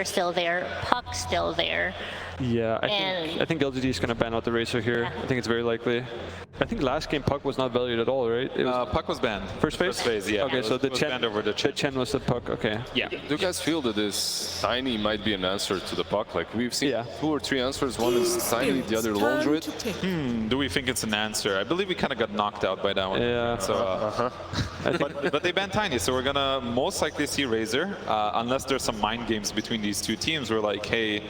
still there, Puck still there. Yeah, I think LGD is going to ban out the Racer here. Yeah. I think it's very likely. I think last game Puck was not valued at all, right? It was Puck was banned. first phase? First phase, yeah. Okay, so the Chen, banned over the Chen. Was the Puck, okay. Yeah. Do you guys feel that this Tiny might be an answer to the Puck? Like, we've seen 2 or 3 answers. One is Tiny, the other Lone Druid. Do we think it's an answer? I believe we kind of got knocked out by that one. Yeah. So, but they banned Tiny, so we're going to most likely see Razor, unless there's some mind games between these two teams. We're like, hey,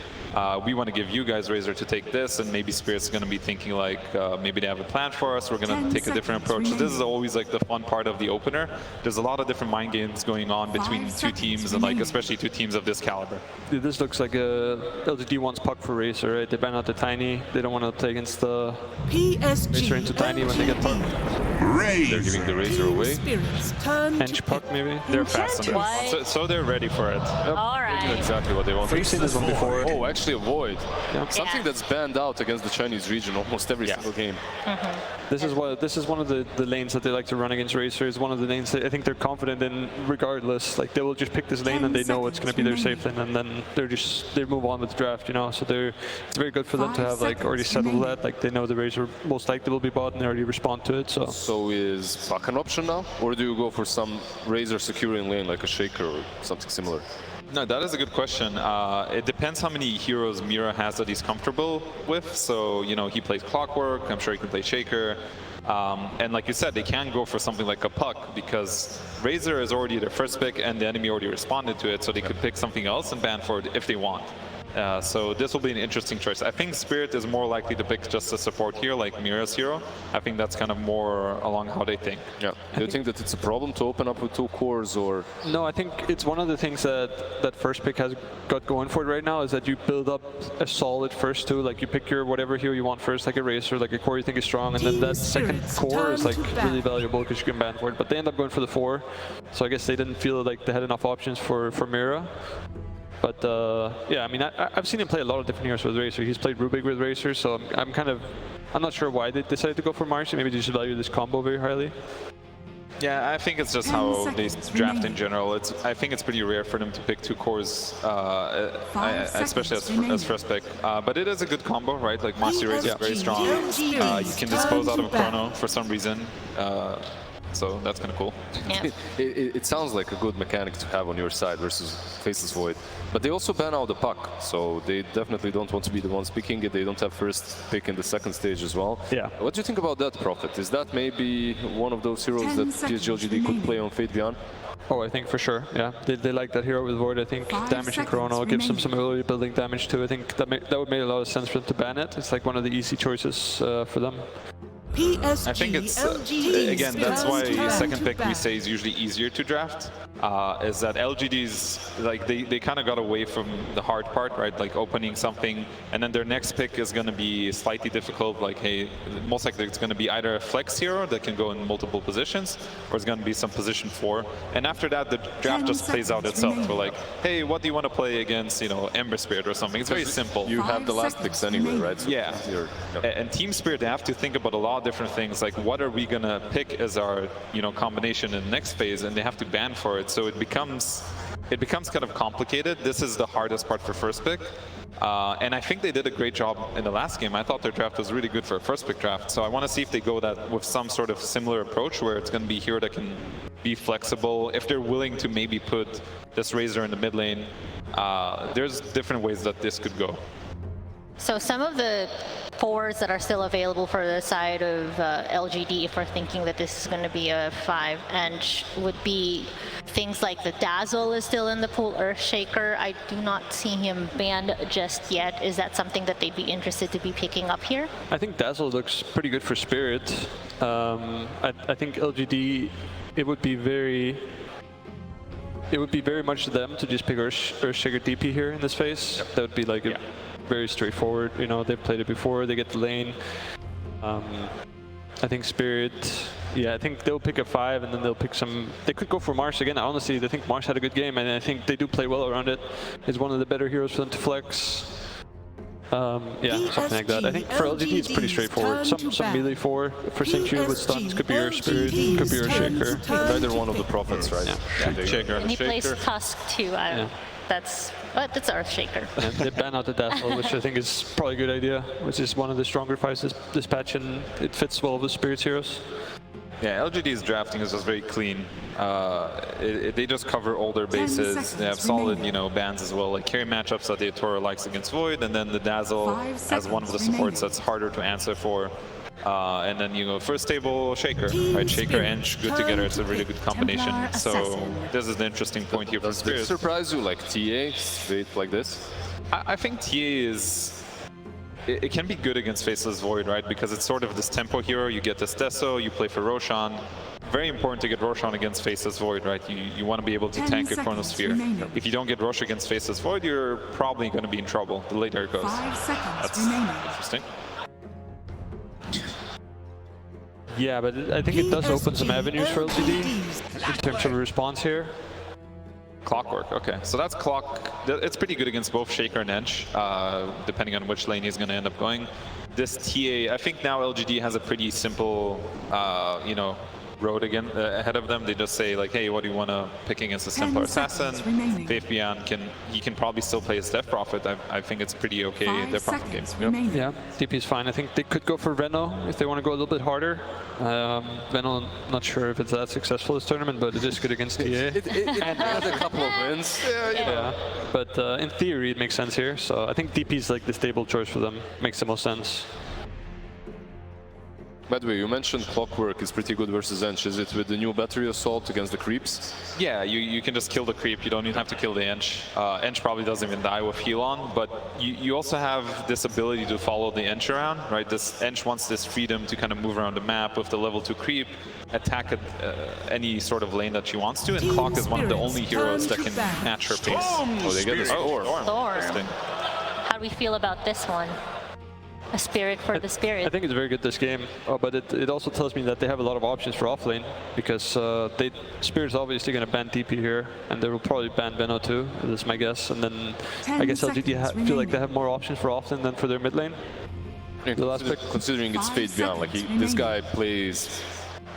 we want to give you guys Razor to take this, and maybe Spirit's going to be thinking like, maybe they have a plan for us. We're going to take a different approach. So this is always like the fun part of the opener. There's a lot of different mind games going on between two teams, and like especially two teams of this caliber. Dude, this looks like LGD wants Puck for Racer, right? They ban out the Tiny. They don't want to play against the Racer into Tiny when they get Puck. They're giving the Razor away. Henge Puck, maybe? They're fast on it. So they're ready for it. All right. Exactly what they want. We've seen this one before. Oh, actually a Void. Yeah. Something that's banned out against the Chinese region almost every single game. This is one of the lanes that they like to run against Racer. Is one of the lanes that I think they're confident in regardless. Like they will just pick this lane and they know it's going to be their safe lane, and then they move on with the draft, you know. So it's very good for them to have like already settled that. Like they know the Racer most likely will be bought and they already respond to it. So is Puck an option now, or do you go for some Razor securing lane like a Shaker or something similar? No, that is a good question. It depends how many heroes Mira has that he's comfortable with. So, you know, he plays Clockwork. I'm sure he can play Shaker. And like you said, they can go for something like a Puck because Razor is already their first pick and the enemy already responded to it. So they could pick something else and ban for it if they want. So this will be an interesting choice. I think Spirit is more likely to pick just a support here, like Mira's hero. I think that's kind of more along how they think. Yeah. Do you think that it's a problem to open up with 2 cores, or? No, I think it's one of the things that first pick has got going for it right now is that you build up a solid first 2. Like you pick your whatever hero you want first, like a Racer, like a core you think is strong, and then that second core is like really valuable because you can ban for it. But they end up going for the 4, so I guess they didn't feel like they had enough options for Mira. But yeah, I mean, I've seen him play a lot of different heroes with Racer. He's played Rubik with Racer, so I'm not sure why they decided to go for Marcy. Maybe they just value this combo very highly. Yeah, I think it's just how they draft in general. I think it's pretty rare for them to pick 2 cores, especially as first pick. But it is a good combo, right? Like Marcy Razor is very strong. You can dispose out of a Chrono for some reason. So that's kind of cool. Yeah. It sounds like a good mechanic to have on your side versus Faceless Void. But they also ban out the Puck, so they definitely don't want to be the ones picking it. They don't have first pick in the second stage as well. Yeah. What do you think about that, Prophet? Is that maybe one of those heroes that Psg Lgd could play on Fate Beyond? Oh, I think for sure, yeah. They like that hero with Void. I think damaging Chrono gives them some early building damage too. I think that would make a lot of sense for them to ban it. It's like one of the easy choices for them. I think it's, again, that's why second pick we say is usually easier to draft, is that LGDs, like they kind of got away from the hard part, right? Like opening something, and then their next pick is going to be slightly difficult, like, hey, most likely it's going to be either a flex hero that can go in multiple positions, or it's going to be some position 4. And after that, the draft just plays out itself. We're like, hey, what do you want to play against, you know, Ember Spirit or something? It's very simple. You have the last picks anyway, right? So yeah. And Team Spirit, they have to think about a lot of different things, like what are we gonna pick as our, you know, combination in the next phase, and they have to ban for it. So it becomes kind of complicated. This is the hardest part for first pick. And I think they did a great job in the last game. I thought their draft was really good for a first pick draft. So I want to see if they go that with some sort of similar approach where it's going to be a hero that can be flexible. If they're willing to maybe put this Razor in the mid lane, there's different ways that this could go. So some of the 4s that are still available for the side of LGD, if we're thinking that this is going to be a 5, and would be things like the Dazzle is still in the pool, Earthshaker. I do not see him banned just yet. Is that something that they'd be interested to be picking up here? I think Dazzle looks pretty good for Spirit. I think LGD, it would be very much them to just pick Earthshaker DP here in this phase. Yep. That would be like very straightforward. You know, they've played it before. They get the lane. I think Spirit, yeah, I think they'll pick a 5 and then they'll pick some. They could go for Marsh again. Honestly, I think Marsh had a good game, and I think they do play well around it. It's one of the better heroes for them to flex. Yeah, something like that. I think for LGD it's pretty straightforward. Some melee 4 for Sentry with stuns could be your Spirit, could be your Shaker. Either one of the Prophets, right? Yeah. Shaker. And he plays Tusk too. that's Earthshaker. And they ban out the Dazzle, which I think is probably a good idea, which is one of the stronger fights this patch, and it fits well with Spirit's heroes. Yeah, LGD's drafting is just very clean. They just cover all their bases. They have solid, bans as well, like carry matchups that the Yatoro likes against Void, and then the Dazzle as one of the supports that's harder to answer for. And then you go first stable Shaker, right? Shaker and good together. It's a really good combination. So this is the interesting point here for Does Spirit. it surprise you, like TA straight like this? I think TA is. It can be good against Faceless Void, right? Because it's sort of this tempo hero. You get this Deso, you play for Roshan. Very important to get Roshan against Faceless Void, right? You want to be able to tank a Chronosphere. If you don't get Rosh against Faceless Void, you're probably going to be in trouble the later it goes. 5 seconds That's remaining. interesting. Yeah, but I think it does open some avenues for LGD in terms of a response here. Clockwork, okay. So that's Clock. It's pretty good against both Shaker and Edge, depending on which lane he's going to end up going. This TA, I think now LGD has a pretty simple, road again ahead of them. They just say like, hey, what do you want to pick against a Templar Assassin? Faith Beyond can probably still play as Death Prophet. I think it's pretty okay in Death Prophet game. Remaining. Yeah, DP is fine. I think they could go for Reno if they want to go a little bit harder. Reno, not sure if it's that successful this tournament, but it is good against TA. It had a couple of wins. Yeah, but in theory it makes sense here. So I think DP is like the stable choice for them. Makes the most sense. By the way, you mentioned Clockwork is pretty good versus Ench. Is it with the new battery assault against the creeps? Yeah, you can just kill the creep. You don't even have to kill the Ench. Ench probably doesn't even die with heal on, but you also have this ability to follow the Ench around, right? This Ench wants this freedom to kind of move around the map with the level 2 creep, attack at any sort of lane that she wants to, and Clock is one of the only heroes that can match her pace. Oh, they get the Storm. Storm. Interesting. How do we feel about this one? A spirit for the spirit. I think it's very good this game, but it also tells me that they have a lot of options for offlane, because Spirit's obviously going to ban DP here, and they will probably ban Veno too, that's my guess. And then I guess LGD feel like they have more options for offlane than for their mid lane. The last pick. Considering it's Fate Beyond, like this guy plays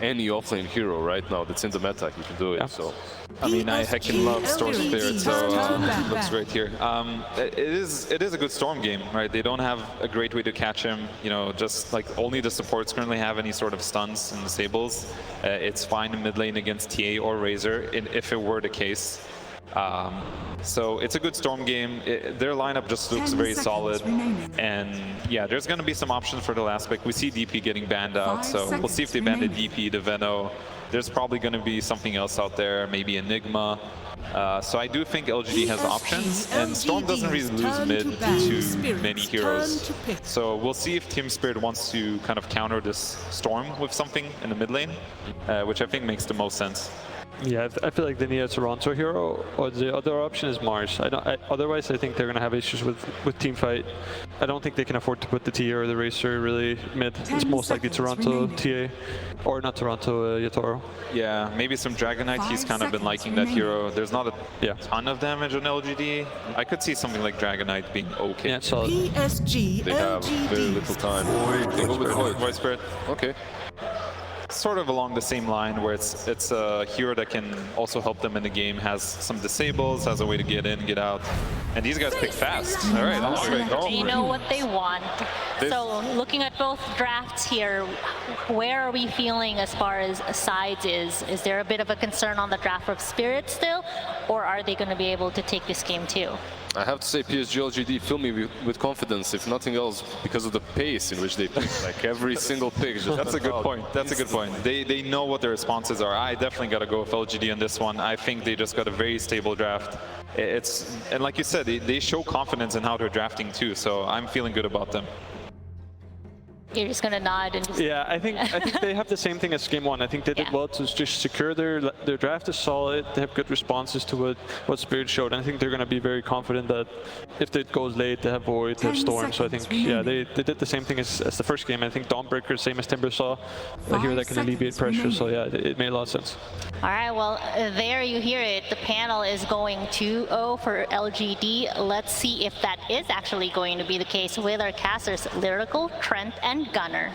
any offlane hero right now that's in the meta, he can do it. Yeah. So I mean, I heckin' love Storm Spirit, so looks great here. It is a good Storm game, right? They don't have a great way to catch him. Just like only the supports currently have any sort of stuns and disables. It's fine in mid lane against TA or Razor, if it were the case. So it's a good Storm game. Their lineup just looks very solid. And yeah, there's going to be some options for the last pick. We see DP getting banned out, so we'll see if they ban the DP, the Veno. There's probably going to be something else out there, maybe Enigma. So I do think LGD has options, and Storm doesn't really lose mid to many heroes. So we'll see if Team Spirit wants to kind of counter this Storm with something in the mid lane, which I think makes the most sense. Yeah, I feel like they need a Toronto hero, or the other option is Mars. Otherwise, I think they're going to have issues with teamfight. I don't think they can afford to put the TA or the Racer really mid. It's most likely Toronto TA, or not Toronto, Yatoro. Yeah, maybe some Dragonite. He's kind of been liking that hero. There's not a ton of damage on LGD. I could see something like Dragonite being okay. Yeah, solid. Psg they have very little time. They go with Void. Void Spirit. Okay. Sort of along the same line, where it's a hero that can also help them in the game, has some disables, has a way to get in, get out. And these guys pick fast. All right, that's great. They know what they want. So looking at both drafts here, where are we feeling as far as sides is? Is there a bit of a concern on the draft of Spirit still, or are they going to be able to take this game too? I have to say Psg Lgd fill me with confidence, if nothing else, because of the pace in which they pick. Like every single pick. That's a good point. That's a good point. They know what their responses are. I definitely got to go with LGD on this one. I think they just got a very stable draft. And like you said, they show confidence in how they're drafting too. So I'm feeling good about them. You're just gonna nod and just... Yeah, I think they have the same thing as game one. I think they did well to just secure their draft is solid. They have good responses to what Spirit showed. And I think they're gonna be very confident that if it goes late, they have Void, they have Storm. So I think they did the same thing as the first game. I think Dawnbreaker, same as Timber saw, a hero that can alleviate pressure. So yeah, it made a lot of sense. All right, well, there you hear it. The panel is going 2-0 for LGD. Let's see if that is actually going to be the case with our casters, Lyrical, Trent, and Gunner.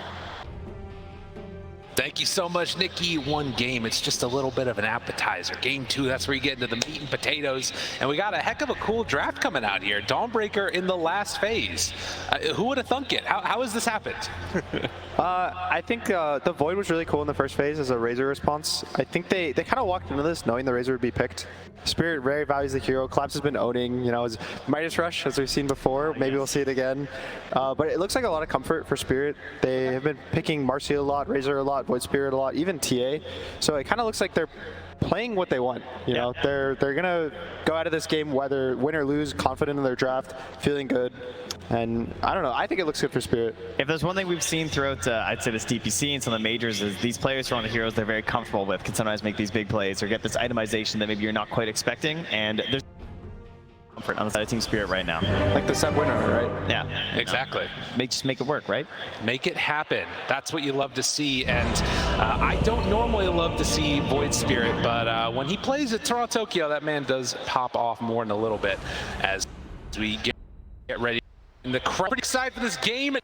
Thank you so much, Nikki. One game, it's just a little bit of an appetizer. Game 2, that's where you get into the meat and potatoes. And we got a heck of a cool draft coming out here. Dawnbreaker in the last phase. Who would have thunk it? How has this happened? I think the Void was really cool in the first phase as a Razor response. I think they kind of walked into this knowing the Razor would be picked. Spirit very values the hero. Collapse has been owning, you know, his Midas Rush, as we've seen before. Maybe we'll see it again. But it looks like a lot of comfort for Spirit. They have been picking Marcy a lot, Razor a lot, Void Spirit a lot, even TA. So it kind of looks like they're playing what they want. You know, they're gonna go out of this game, whether win or lose, confident in their draft, feeling good. And I don't know, I think it looks good for Spirit. If there's one thing we've seen throughout, I'd say this DPC and some of the majors, is these players who are on the heroes they're very comfortable with can sometimes make these big plays or get this itemization that maybe you're not quite expecting. And there's comfort on the side of Team Spirit right now. Like the set winner, right? Yeah. Exactly. Just make it work, right? Make it happen. That's what you love to see. And I don't normally love to see Void Spirit, but when he plays at Toronto Tokyo, that man does pop off more than a little bit as we get ready. And the crowd pretty excited for this game.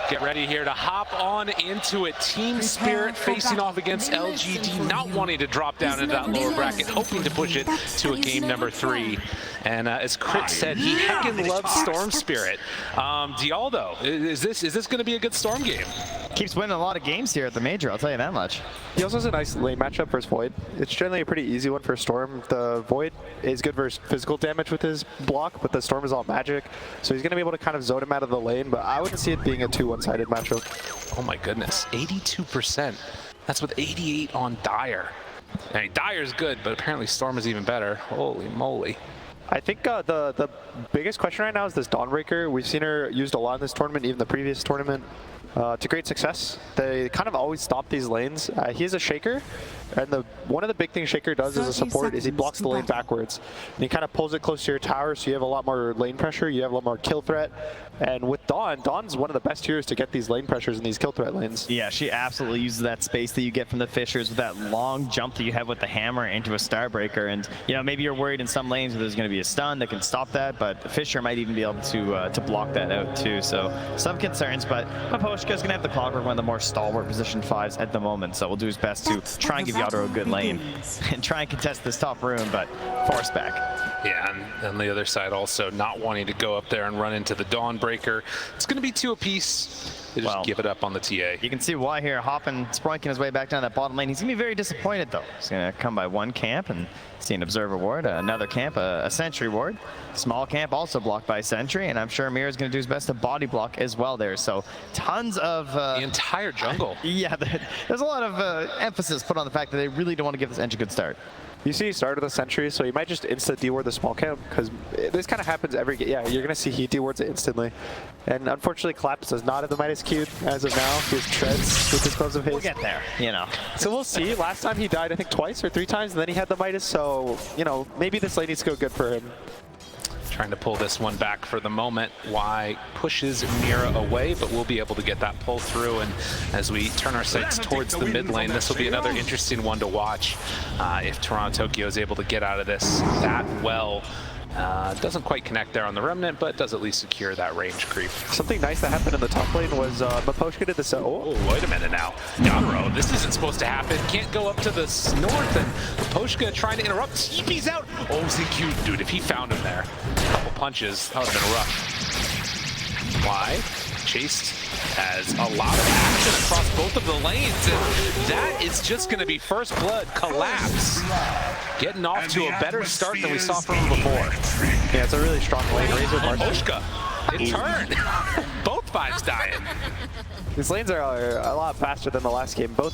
Get ready here to hop on into it. Team Spirit facing off against LGD, not wanting to drop down into that lower bracket, hoping to push it to a game number 3. And as Crit said, he heckin' loves Storm Spirit. Dialdo, is this going to be a good Storm game? Keeps winning a lot of games here at the major, I'll tell you that much. He also has a nice lane matchup versus Void. It's generally a pretty easy one for Storm. The Void is good versus physical damage with his block, but the Storm is all magic. So he's going to be able to kind of zone him out of the lane, but I wouldn't see it being a too one-sided matchup. Oh my goodness, 82%. That's with 88 on Dire. I mean, Dire's good, but apparently Storm is even better. Holy moly. I think the biggest question right now is this Dawnbreaker. We've seen her used a lot in this tournament, even the previous tournament. To great success. They kind of always stop these lanes. He is a Shaker, and one of the big things Shaker does as a support is he blocks the lane backwards. And he kind of pulls it close to your tower, so you have a lot more lane pressure, you have a lot more kill threat. And with Dawn's one of the best heroes to get these lane pressures in these kill threat lanes. Yeah, she absolutely uses that space that you get from the Fishers with that long jump that you have with the hammer into a Starbreaker. And, you know, maybe you're worried in some lanes where there's going to be a stun that can stop that, but Fisher might even be able to block that out too. So some concerns, but Maposhka's going to have the Clockwork, one of the more stalwart position 5s at the moment. So we'll do his best to try and give Yadro a good lane and try and contest this top rune, but force back. Yeah, and on the other side also not wanting to go up there and run into the Dawnbreaker. It's going to be 2 apiece. They just give it up on the TA. You can see why here. Hoppin, sproinking his way back down that bottom lane. He's going to be very disappointed, though. He's going to come by 1 camp and see an Observer ward, another camp, a Sentry ward. Small camp also blocked by Sentry, and I'm sure Amir is going to do his best to body block as well there. So tons of... the entire jungle. Yeah, there's a lot of emphasis put on the fact that they really don't want to give this engine a good start. You see he started with a Sentry, so you might just insta deward the small camp, because this kind of happens every game. Yeah, you're going to see he dewards it instantly. And unfortunately, Collapse does not have the Midas Q as of now. He has treads with his gloves of his. We'll get there, you know. So we'll see. Last time he died, I think, twice or 3 times, and then he had the Midas, so, you know, maybe this lane needs to go good for him. Trying to pull this one back for the moment. Y pushes Mira away, but we'll be able to get that pull through. And as we turn our sights towards the mid lane, this will be another interesting one to watch. If Toronto Tokyo is able to get out of this that well. Doesn't quite connect there on the Remnant, but does at least secure that range creep. Something nice that happened in the top lane was Maposhka did this. Oh, wait a minute now. Yadro, this isn't supposed to happen. Can't go up to the north, and Maposhka trying to interrupt. TP's out. Oh, ZQ, dude, if he found him there, a couple punches, that would have been rough. Why? Chased as a lot of action across both of the lanes, and that is just going to be first blood. Collapse. Getting off to a better start than we saw from him before. Yeah, it's a really strong lane. Razor Maposhka, it turned. Both 5s dying. These lanes are a lot faster than the last game. Both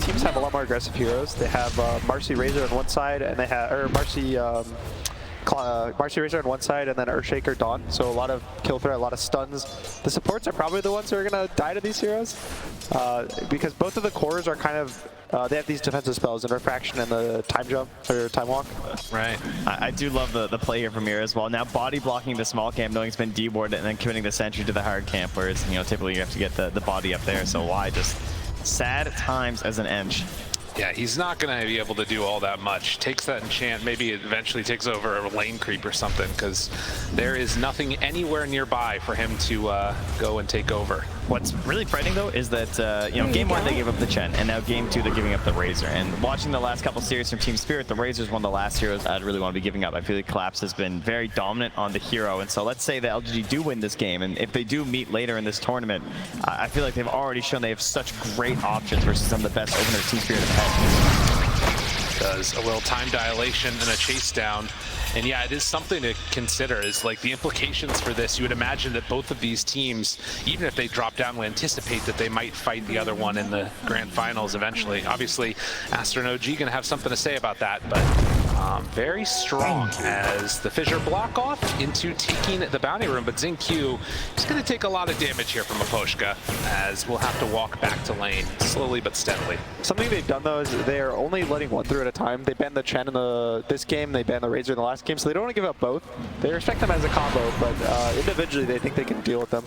teams have a lot more aggressive heroes. They have Marcy Razor on one side, and they have Marcy Razor on one side, and then Earthshaker Dawn. So a lot of kill threat, a lot of stuns. The supports are probably the ones who are going to die to these heroes because both of the cores are kind of they have these defensive spells, and Refraction and the time jump or time walk. Right. I do love the play here from Mira as well. Now body blocking the small camp, knowing it's been dewarded, and then committing the Sentry to the hard camp, whereas typically you have to get the body up there. So why just sad times as an Ench. Yeah, he's not going to be able to do all that much. Takes that enchant, maybe it eventually takes over a lane creep or something, because there is nothing anywhere nearby for him to go and take over. What's really frightening though is that you know, game 1 they gave up the Chen, and now game 2 they're giving up the Razor. And watching the last couple series from Team Spirit, the Razor's one of the last heroes I'd really want to be giving up. I feel like Collapse has been very dominant on the hero, and so let's say the LGD do win this game, and if they do meet later in this tournament, I feel like they've already shown they have such great options versus some of the best openers Team Spirit have had. Does a little time dilation and a chase down. And yeah, it is something to consider, is like the implications for this. You would imagine that both of these teams, even if they drop down, would anticipate that they might fight the other one in the grand finals eventually. Obviously, Aster and OG gonna have something to say about that, but very strong as the Fissure block off into taking the bounty room. But XinQ is gonna take a lot of damage here from Aposhka, as we'll have to walk back to lane slowly but steadily. Something they've done though is they're only letting one through at a time. They banned the Chen in this game, they banned the Razor in the last game, so they don't want to give up both. They respect them as a combo, but individually they think they can deal with them.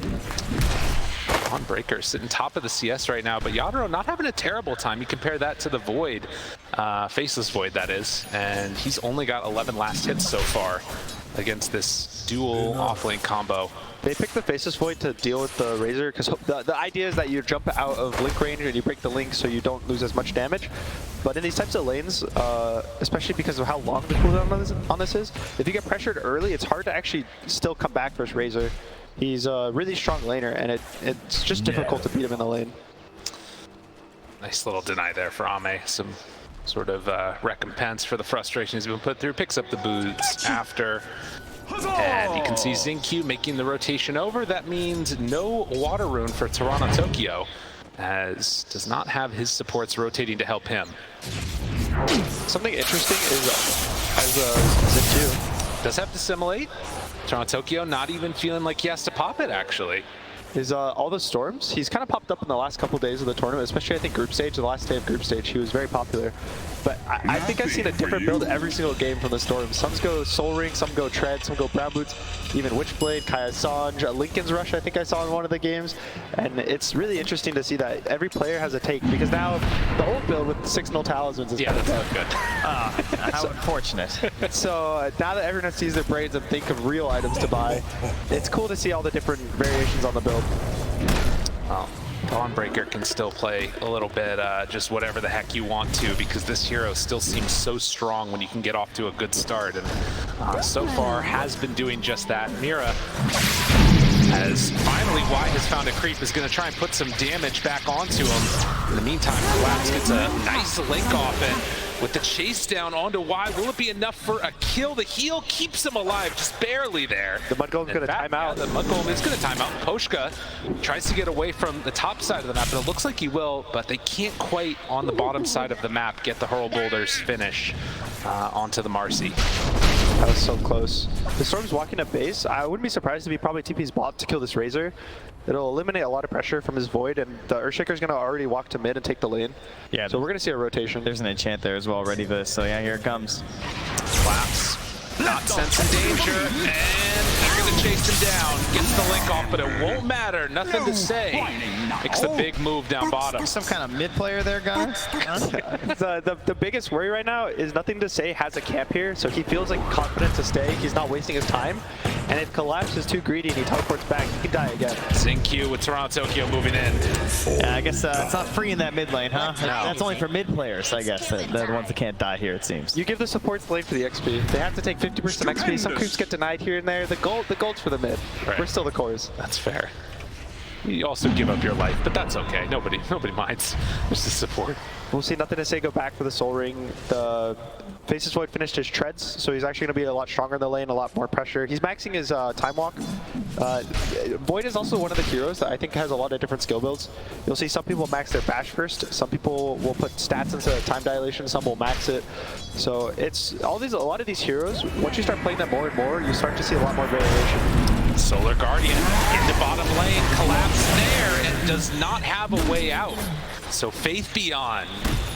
On Breaker sitting top of the CS right now, but Yadro not having a terrible time. You compare that to the Void, Faceless Void that is, and he's only got 11 last hits so far against this dual offlane combo. They picked the Faceless Void to deal with the Razor because the idea is that you jump out of link range and you break the link so you don't lose as much damage. But in these types of lanes, especially because of how long the cooldown on this is, if you get pressured early, it's hard to actually still come back versus Razor. He's a really strong laner, and it's just difficult to beat him in the lane. Nice little deny there for Ame. Some sort of recompense for the frustration he's been put through. Picks up the boots after. And you can see XinQ making the rotation over. That means no water rune for Toronto Tokyo, as does not have his supports rotating to help him. Something interesting is as XinQ does have to assimilate. Toronto Tokyo not even feeling like he has to pop it, actually. is all the storms. He's kind of popped up in the last couple days of the tournament, especially I think group stage, the last day of group stage, he was very popular. But I think I've seen a different build every single game from the storms. Some go Soul Ring, some go Tread, some go Brown Boots, even Witchblade, Kaya Sanj, Lincoln's Rush I think I saw in one of the games. And it's really interesting to see that every player has a take, because now the old build with 6 null talismans is that's not good. How unfortunate. So now that everyone sees their brains and think of real items to buy, it's cool to see all the different variations on the build. Dawnbreaker can still play a little bit just whatever the heck you want to, because this hero still seems so strong when you can get off to a good start, and so far has been doing just that. Mira, as finally Y has found a creep, is going to try and put some damage back onto him. In the meantime, Collapse gets a nice link off, and with the chase down onto Y, will it be enough for a kill? The heal keeps him alive, just barely there. The Mud Golem's going to time out. Yeah, the Mud Golem is going to time out. Poshka tries to get away from the top side of the map, and it looks like he will, but they can't quite, on the bottom side of the map, get the Hurl Boulders finish onto the Marcy. That was so close. The Storm's walking up base. I wouldn't be surprised if he probably TP's bot to kill this Razor. It'll eliminate a lot of pressure from his Void, and the Earthshaker's going to already walk to mid and take the lane. Yeah. So we're going to see a rotation. There's an enchant there as well, ready for this. So yeah, here it comes. Collapse. Not sensing danger, and they're going to chase him down. Gets the link off, but it won't matter. Nothing to say. Makes the big move down bottom. Some kind of mid player there, Gunner. The biggest worry right now is Nothing to Say has a camp here, so he feels like confident to stay. He's not wasting his time. And if Collapse is too greedy and he teleports back, he can die again. XinQ with Toronto Tokyo moving in. Yeah, I guess it's not free in that mid lane, huh? No. That's only for mid players, I guess. They're the ones that can't die here, it seems. You give the supports the lane for the XP. They have to take 50% XP. Some creeps get denied here and there. The gold's for the mid. Right. We're still the cores. That's fair. You also give up your life, but that's okay. Nobody minds. Just the support. We'll see Nothing to Say go back for the Soul Ring. The Faceless Void finished his treads, so he's actually going to be a lot stronger in the lane, a lot more pressure. He's maxing his Time Walk. Void is also one of the heroes that I think has a lot of different skill builds. You'll see some people max their bash first. Some people will put stats into time dilation. Some will max it. So it's a lot of these heroes, once you start playing them more and more, you start to see a lot more variation. Solar Guardian into bottom lane, Collapse there, and does not have a way out. So Faith Beyond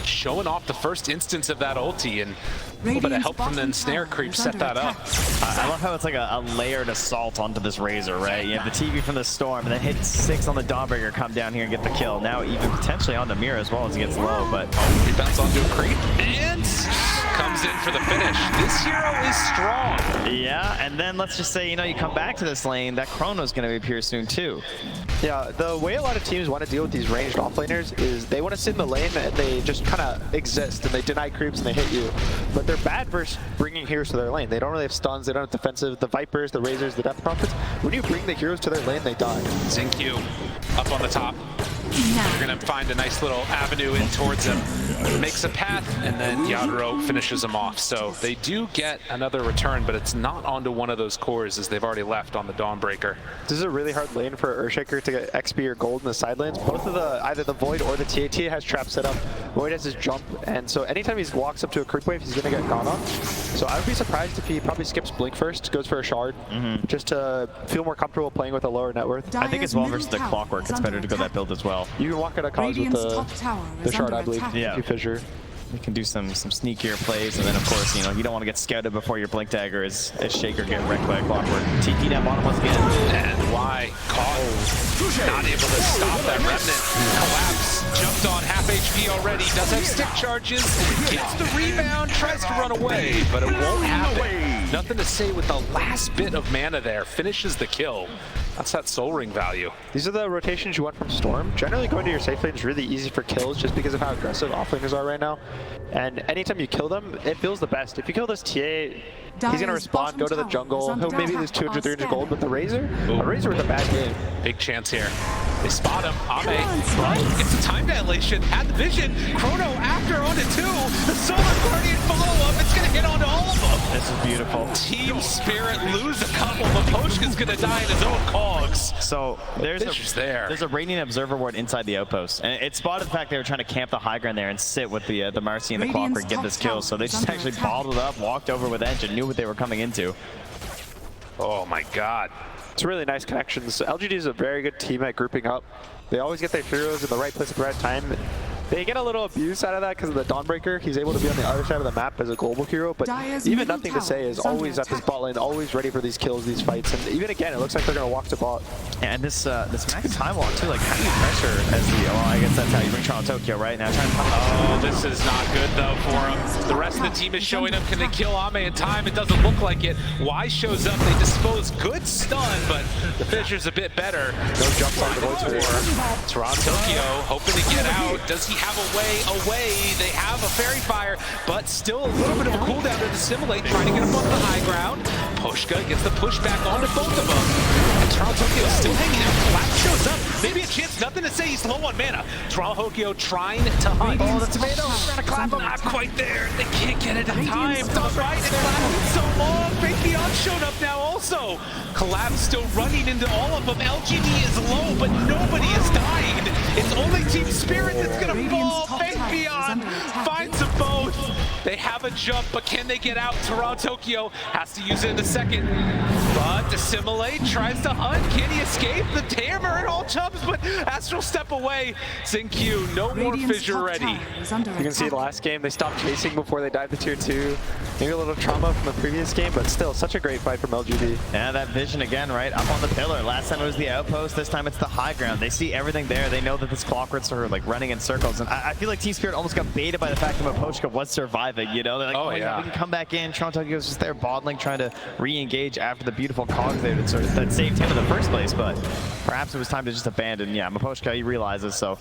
showing off the first instance of that ulti, and a little bit of help from the Ensnare creep set that up. I love how it's like a layered assault onto this Razor, right? You have the TV from the Storm, and then hit 6 on the Dawnbreaker, come down here and get the kill. Now even potentially on the Mira as well as it gets low, but... He bounces onto a creep, and comes in for the finish. This hero is strong. Yeah, And then let's just say, you know, you come back to this lane, that Chrono's going to appear soon too. Yeah, the way a lot of teams want to deal with these ranged offlaners is they want to sit in the lane and they just kind of exist and they deny creeps and they hit you. But they're bad versus bringing heroes to their lane. They don't really have stuns, they don't have defensive. The Vipers, the Razors, the Death Prophets, when you bring the heroes to their lane, they die. XinQ up on the top. You're going to find a nice little avenue in towards him. Makes a path, and then Yadro finishes him off. So they do get another return, but it's not onto one of those cores as they've already left on the Dawnbreaker. This is a really hard lane for Earthshaker to get XP or gold in the side lanes. Both of the, either the Void or the TAT has traps set up. Void has his jump, and so anytime he walks up to a creep wave, he's going to get gone on. So I would be surprised if he probably skips Blink first, goes for a shard, just to feel more comfortable playing with a lower net worth. I think as well versus the Clockwork, it's better to go that build as well. You can walk out of cause with the shard, I believe, Yeah. if you fissure. You can do some sneakier plays, and then of course, you know, you don't want to get scouted before your Blink Dagger as Shaker get wrecked by a Clockwork. TP down bottom once again. And why caught, not able to stop that Remnant. Collapse, jumped on half HP already, does have stick charges, gets the rebound, tries to run away, but it won't happen. Nothing to say with the last bit of mana there, finishes the kill. That's that Soul Ring value. These are the rotations you want from Storm. Generally going to your safe lane is really easy for kills just because of how aggressive offlaners are right now. And anytime you kill them, it feels the best. If you kill this TA, he's going to respond, go to the jungle, he'll maybe lose 200, 300 gold, but the Razor? A Razor with a bad game. Big chance here. They spot him. Ame, but it's a time dilation. Had the vision. Chrono after onto 2. The Solar Guardian below him. It's going to hit onto all of them. This is beautiful. Team Spirit lose a couple, but Poshka's going to die in his own cogs. So there's There's a Radiant Observer ward inside the outpost, and it spotted the fact they were trying to camp the high ground there and sit with the Marcy and the Clockwork and get this kill. So they just actually bottled up, walked over with Edge, and knew what they were coming into. Oh my god. It's really nice connections. LGD is a very good team at grouping up. They always get their heroes in the right place at the right time. They get a little abuse out of that because of the Dawnbreaker. He's able to be on the other side of the map as a global hero, but even nothing to say is always at this bot lane, always ready for these kills, these fights. And even again, it looks like they're going to walk to bot. And this max time walk too, like how do you pressure as the, oh, I guess that's how you bring Toronto Tokyo, right? Now trying to Oh, this is not good though for him. The rest of the team is showing up. Can they kill Ame in time? It doesn't look like it. Y shows up, they dispose. Good stun, but the Fisher's a bit better. No jumps on the Void Spirit. Toronto Tokyo hoping to get out. Does he have a way away? They have a Fairy Fire, but still a little bit of a cooldown to dissimulate, trying to get up on the high ground. Poshka gets the pushback onto both of them. And Toronto Tokyo still hanging out. Collapse shows up. Maybe a chance, nothing to say. He's low on mana. Toronto Tokyo trying to hunt. Oh, the tomato! Trying to clap him. Not quite there. They can't get it in time. All right, it's lasted so long. Fake Beyond showed up now also. Collapse still running into all of them. LGD is low, but nobody is dying. It's only Team Spirit that's going to fall. Fake Beyond finds them both. They have a jump, but can they get out? Toronto Tokyo has to use it in a second. But Dissimulate tries to hunt. Can he escape? The Tamer and all jumps, but Astral step away. XinQ, no more Fissure ready. You can see last game, they stopped chasing before they died to tier 2. Maybe a little trauma from the previous game, but still such a great fight from LGD. Yeah, that vision again, right? Up on the pillar. Last time it was the outpost, this time it's the high ground. They see everything there. They know that this Clockworks are like running in circles. And I feel like Team Spirit almost got baited by the fact that Maposhka was surviving, you know? They're like, oh yeah, we can come back in. Toronto Tokyo's just there bottling, trying to re-engage after the beautiful cogs there that saved him in the first place, but perhaps it was time to just abandon. Yeah, Maposhka, he realizes, so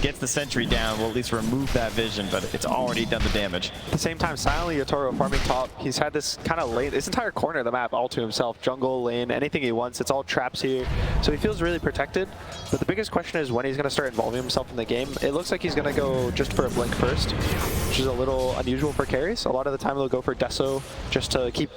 gets the sentry down, will at least remove that vision, but it's already done the damage. At the same time, silently Yotaro farming top. He's had this kind of lane, this entire corner of the map all to himself. Jungle, lane, anything he wants. It's all traps here. So he feels really protected. But the biggest question is when he's going to start involving himself in the game. It looks like he's going to go just for a blink first, which is a little unusual for carries. A lot of the time they'll go for Deso just to keep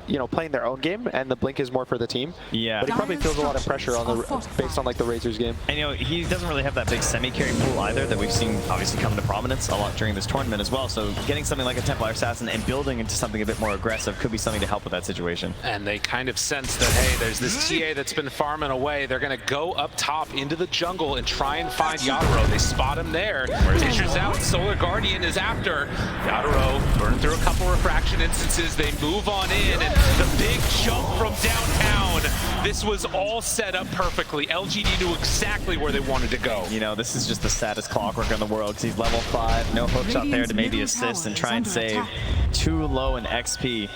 you know, playing their own game, and the blink is more for the team. Yeah. But he probably feels a lot of pressure on the based on like the Razors game. And you know, he doesn't really have that big semi-carry pool either that we've seen obviously come to prominence a lot during this tournament as well. So getting something like a Templar Assassin and building into something a bit more aggressive could be something to help with that situation. And they kind of sense that, hey, there's this TA that's been farming away. They're going to go up top into the jungle and try and find Yadro. They spot him there. Fisher's out. Solar Guardian is after. Yadro burned through a couple refraction instances. They move on in, and the big jump from downtown. This was all set up perfectly. LGD knew exactly where they wanted to go. You know, this is just the saddest Clockwork in the world because he's level 5. No hookshot there to maybe assist and try and save. Too low in XP.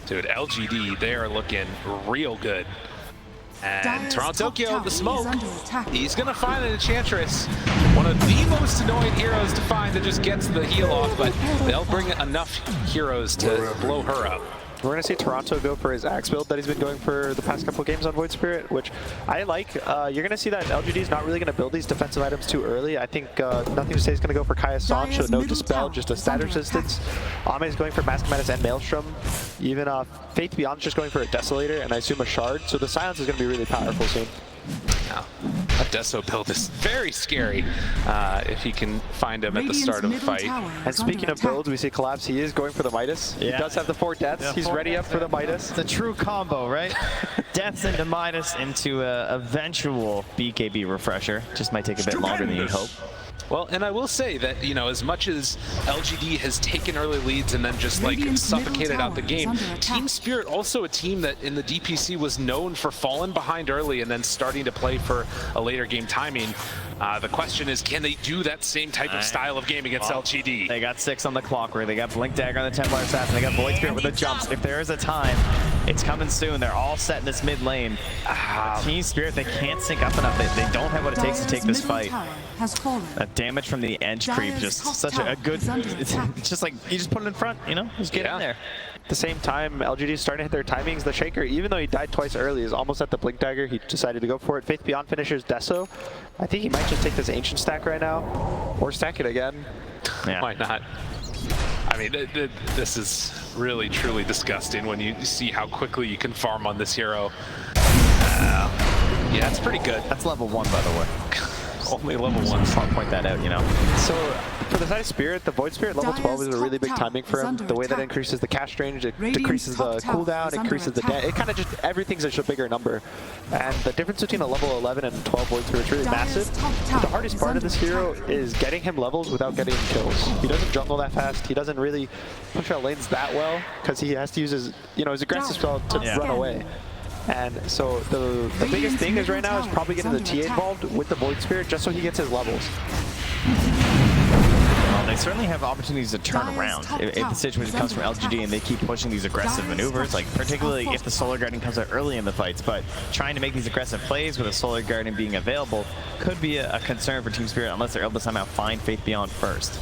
Dude, LGD, they are looking real good. And Dire's Toronto top Tokyo, tower the is smoke, under attack. he's going to find an Enchantress. One of the most annoying heroes to find that just gets the heal off, but they'll bring enough heroes to blow her up. We're going to see Toronto go for his Axe build that he's been going for the past couple games on Void Spirit, which I like. You're going to see that LGD is not really going to build these defensive items too early. I think nothing to say is going to go for Kaya Sanch, so no Dispel, just a stat resistance. Ame is going for Mask Madness and Maelstrom. Even Faith Beyond's just going for a Desolator, and I assume a Shard. So the Silence is going to be really powerful soon. Now, that Deso build is very scary if he can find him at the start of the fight. And speaking of builds, we see Collapse. He is going for the Midas. Yeah. He does have the 4 deaths. Yeah, He's 4 ready up for the Midas. It's a true combo, right? Deaths into Midas into a eventual BKB refresher. Just might take a bit longer than you'd hope. Well, and I will say that, you know, as much as LGD has taken early leads and then just like suffocated out the game, Team Spirit also a team that in the DPC was known for falling behind early and then starting to play for a later game timing. The question is, can they do that same type of style of game against LGD? They got 6 on the clock, where they got Blink Dagger on the Templar Assassin, they got Void Spirit with the jumps. If there is a time, it's coming soon. They're all set in this mid lane. Team Spirit, they can't sync up enough. They don't have what it takes to take this fight. That damage from the edge creep, just such a good, it's just like, you just put it in front, you know? Just get in there. At the same time, LGD is starting to hit their timings. The Shaker, even though he died twice early, is almost at the Blink Dagger. He decided to go for it. Faith Beyond finishes Deso. I think he might just take this Ancient stack right now, or stack it again. Yeah. Why not? I mean, this is really, truly disgusting when you see how quickly you can farm on this hero. Yeah, it's pretty good. That's level 1, by the way. Only level 1. I'll point that out, you know. So for the side of Spirit, the Void Spirit level 12 is a really big timing for him. The way that it increases the cast range, it decreases the cooldown, it increases the it kind of just, everything's just a bigger number. And the difference between a level 11 and 12 Void Spirit is really massive. But the hardest part of this hero is getting him levels without getting kills. He doesn't jungle that fast. He doesn't really push out lanes that well because he has to use his, his aggressive spell to run away. And so the biggest thing is right now is probably getting the TA involved with the Void Spirit just so he gets his levels. Well, they certainly have opportunities to turn around if the situation comes from LGD and they keep pushing these aggressive maneuvers, like particularly if the Solar Guardian comes out early in the fights. But trying to make these aggressive plays with a Solar Guardian being available could be a concern for Team Spirit unless they're able to somehow find Faith Beyond first.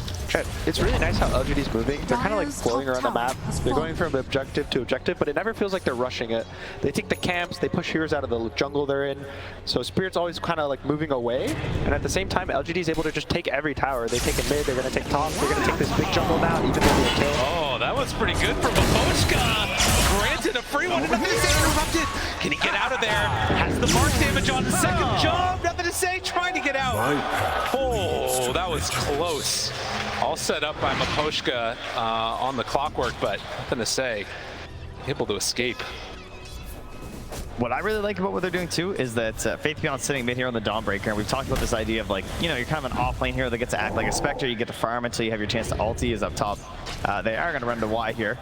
It's really nice how LGD's moving. They're kind of like floating around the map. They're going from objective to objective, but it never feels like they're rushing it. They take the camps, they push heroes out of the jungle they're in. So Spirit's always kind of like moving away, and at the same time, LGD's able to just take every tower. They take a mid, they're going to take top, they're going to take this big jungle now, even though they kill. Oh, that was pretty good from Pgl. Granted, a free one, nothing to say, interrupted. Can he get out of there? Has the mark damage on the second jump, nothing to say, trying to get out. Oh, that was close. All set up by Pgl on the clockwork, but nothing to say. Able to escape. What I really like about what they're doing too is that Faith Beyond's sitting mid here on the Dawnbreaker, and we've talked about this idea of like, you're kind of an off lane hero that gets to act like a Spectre. You get to farm until you have your chance to ulti is up top. They are going to run to Y here.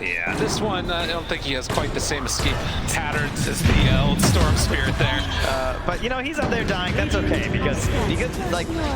Yeah, this one, I don't think he has quite the same escape patterns as the old Storm Spirit there. But he's up there dying. That's okay because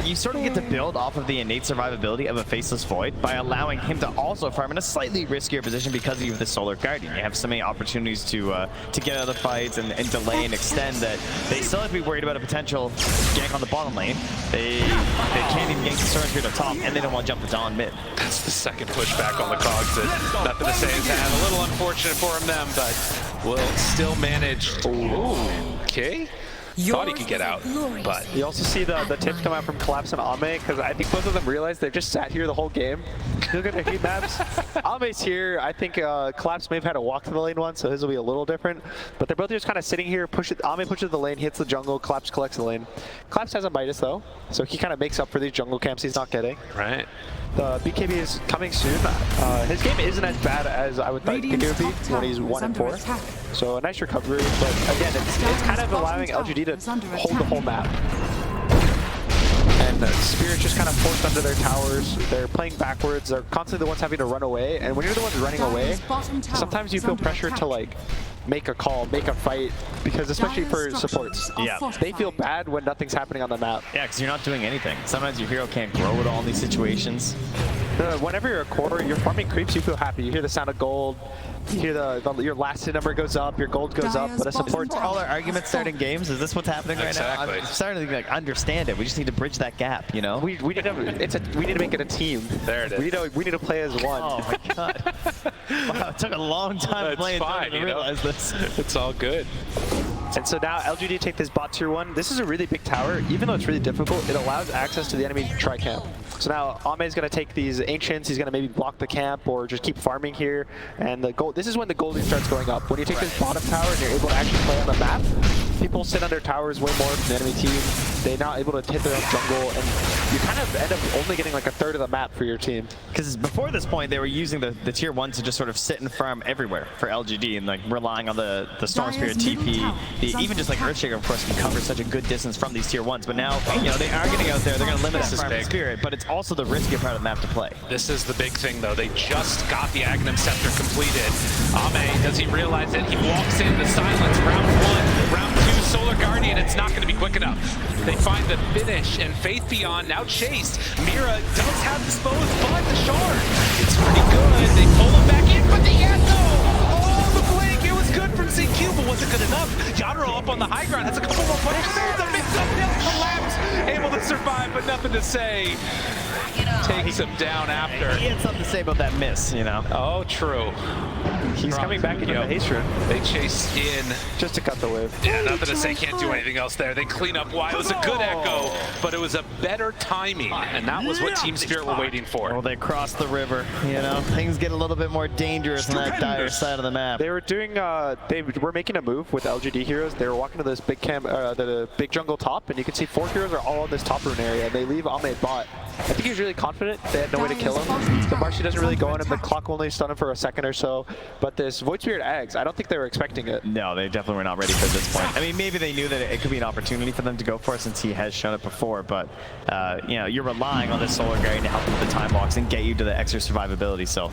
you sort of get to build off of the innate survivability of a Faceless Void by allowing him to also farm in a slightly riskier position because you have the Solar Guardian. You have so many opportunities to get out of the fights and delay and extend that they still have to be worried about a potential gank on the bottom lane. They can't even gank the Storm Spirit up top, and they don't want to jump the Dawn mid. That's the second pushback on the cogs that nothing to say is had. A little unfortunate for him then, but will still manage. Ooh, okay. Thought he could get out, but... You also see the tips come out from Collapse and Ame, because I think both of them realized they've just sat here the whole game. Look at their heat maps. Ame's here. I think Collapse may have had to walk to the lane once, so his will be a little different. But they're both just kind of sitting here. Ame pushes the lane, hits the jungle, Collapse collects the lane. Collapse has a Midas, though, so he kind of makes up for these jungle camps he's not getting. Right. The BKB is coming soon. His game isn't as bad as I would think it would be when he's 1-4. So a nice recovery, but again, it's kind of allowing LGD to hold the whole map. And Spirit's just kind of forced under their towers. They're playing backwards. They're constantly the ones having to run away. And when you're the ones running away, sometimes you feel pressure to like make a call, make a fight, because especially for supports, they feel bad when nothing's happening on the map. Yeah, because you're not doing anything. Sometimes your hero can't grow at all in these situations. Whenever you're a core, your farming creeps, you feel happy. You hear the sound of gold. You hear your last hit number goes up, your gold goes up, but a support. For all our arguments starting games, is this what's happening right now? I'm starting to like understand it. We just need to bridge that gap, you know? We need to make it a team. There it is. We need to play as one. Oh my god. Wow, it took a long time playing to realize this. It's all good. And so now LGD take this bot tier 1. This is a really big tower. Even though it's really difficult, it allows access to the enemy tri-camp. So now Ame is going to take these Ancients. He's going to maybe block the camp or just keep farming here. And the gold. This is when the golding starts going up. When you take this bottom tower and you're able to actually play on the map, people sit under towers way more than the enemy team. They're not able to hit their own jungle, and you kind of end up only getting like a third of the map for your team. Because before this point, they were using the tier 1 to just sort of sit and farm everywhere for LGD and like relying on the Storm Spirit TP. Even just like Earthshaker, of course, can cover such a good distance from these tier 1s. But now, you know, they are getting out there. They're going to limit the farming Spirit, but it's also the riskier part of the map to play. This is the big thing, though. They just got the Aghanim Scepter completed. Ame, does he realize it? He walks in the silence. Round 1, round 2, Solar Guardian. It's not going to be quick enough. They find the finish, and Faith Beyond now chased. Mira does have disposed, but the shard, it's pretty good. They pull him back in, but the Echo! Oh, the blink! It was good from CQ, but wasn't good enough. Yadro up on the high ground, has a couple more punches. There's a mix-up, they'll collapse. Able to survive, but nothing to say. Takes him down after. He had something to say about that miss, you know? Oh, true. He's coming back into the haste room. They chase in. Just to cut the wave. Yeah, nothing to say, can't do anything else there. They clean up why. It was a good echo, but it was a better timing, and that was what Team Spirit were waiting for. Well, they crossed the river, you know? Things get a little bit more dangerous on that dire side of the map. They were doing, they were making a move with LGD heroes. They were walking to this big camp, the big jungle top, and you can see 4 heroes are all in this top rune area. They leave Ame bot. I think he was really confident. They had no way to kill him. The Marcy doesn't really go on him. The clock only stun him for a second or so. But this Void Spirit Eggs, I don't think they were expecting it. No, they definitely were not ready for this point. I mean, maybe they knew that it could be an opportunity for them to go for it since he has shown it before, but you know, you're relying on this Solar Guardian to help you with the time blocks and get you to the extra survivability. So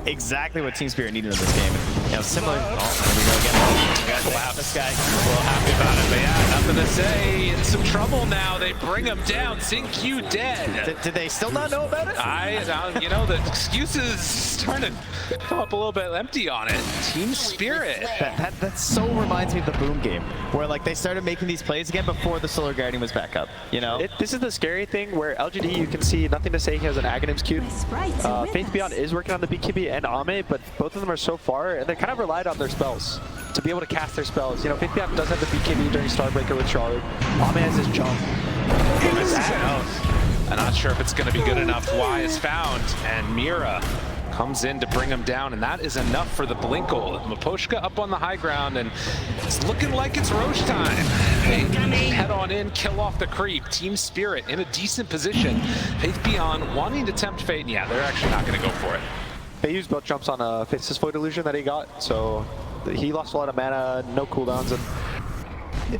exactly what Team Spirit needed in this game. You know, similar. Oh, there we go again. Collapse. This guy a little happy about it, but yeah, nothing to say. In some trouble now. They bring him down. Xingqiu dead. Did they still not know about it? You know, the excuses starting to come up a little bit empty on it. Team Spirit. That so reminds me of the Boom game, where like they started making these plays again before the Solar Guardian was back up. You know, this is the scary thing where LGD, you can see nothing to say. He has an Aghanim's cube. Faith Beyond is working on the BKB and Ame, but both of them are so far, and they kind of relied on their spells to be able to cast their spells. You know, Faith Beyond does have the BKB during Starbreaker with Shard. Ame has his jump. I'm not sure if it's going to be good enough. Y is found, and Mira comes in to bring him down, and that is enough for the Blinkle. Miposhka up on the high ground, and it's looking like it's Roche time. They head on in, kill off the creep. Team Spirit in a decent position. Faith Beyond wanting to tempt Fate, and yeah, they're actually not going to go for it. They used both jumps on a Faith's Void Illusion that he got, so he lost a lot of mana, no cooldowns, and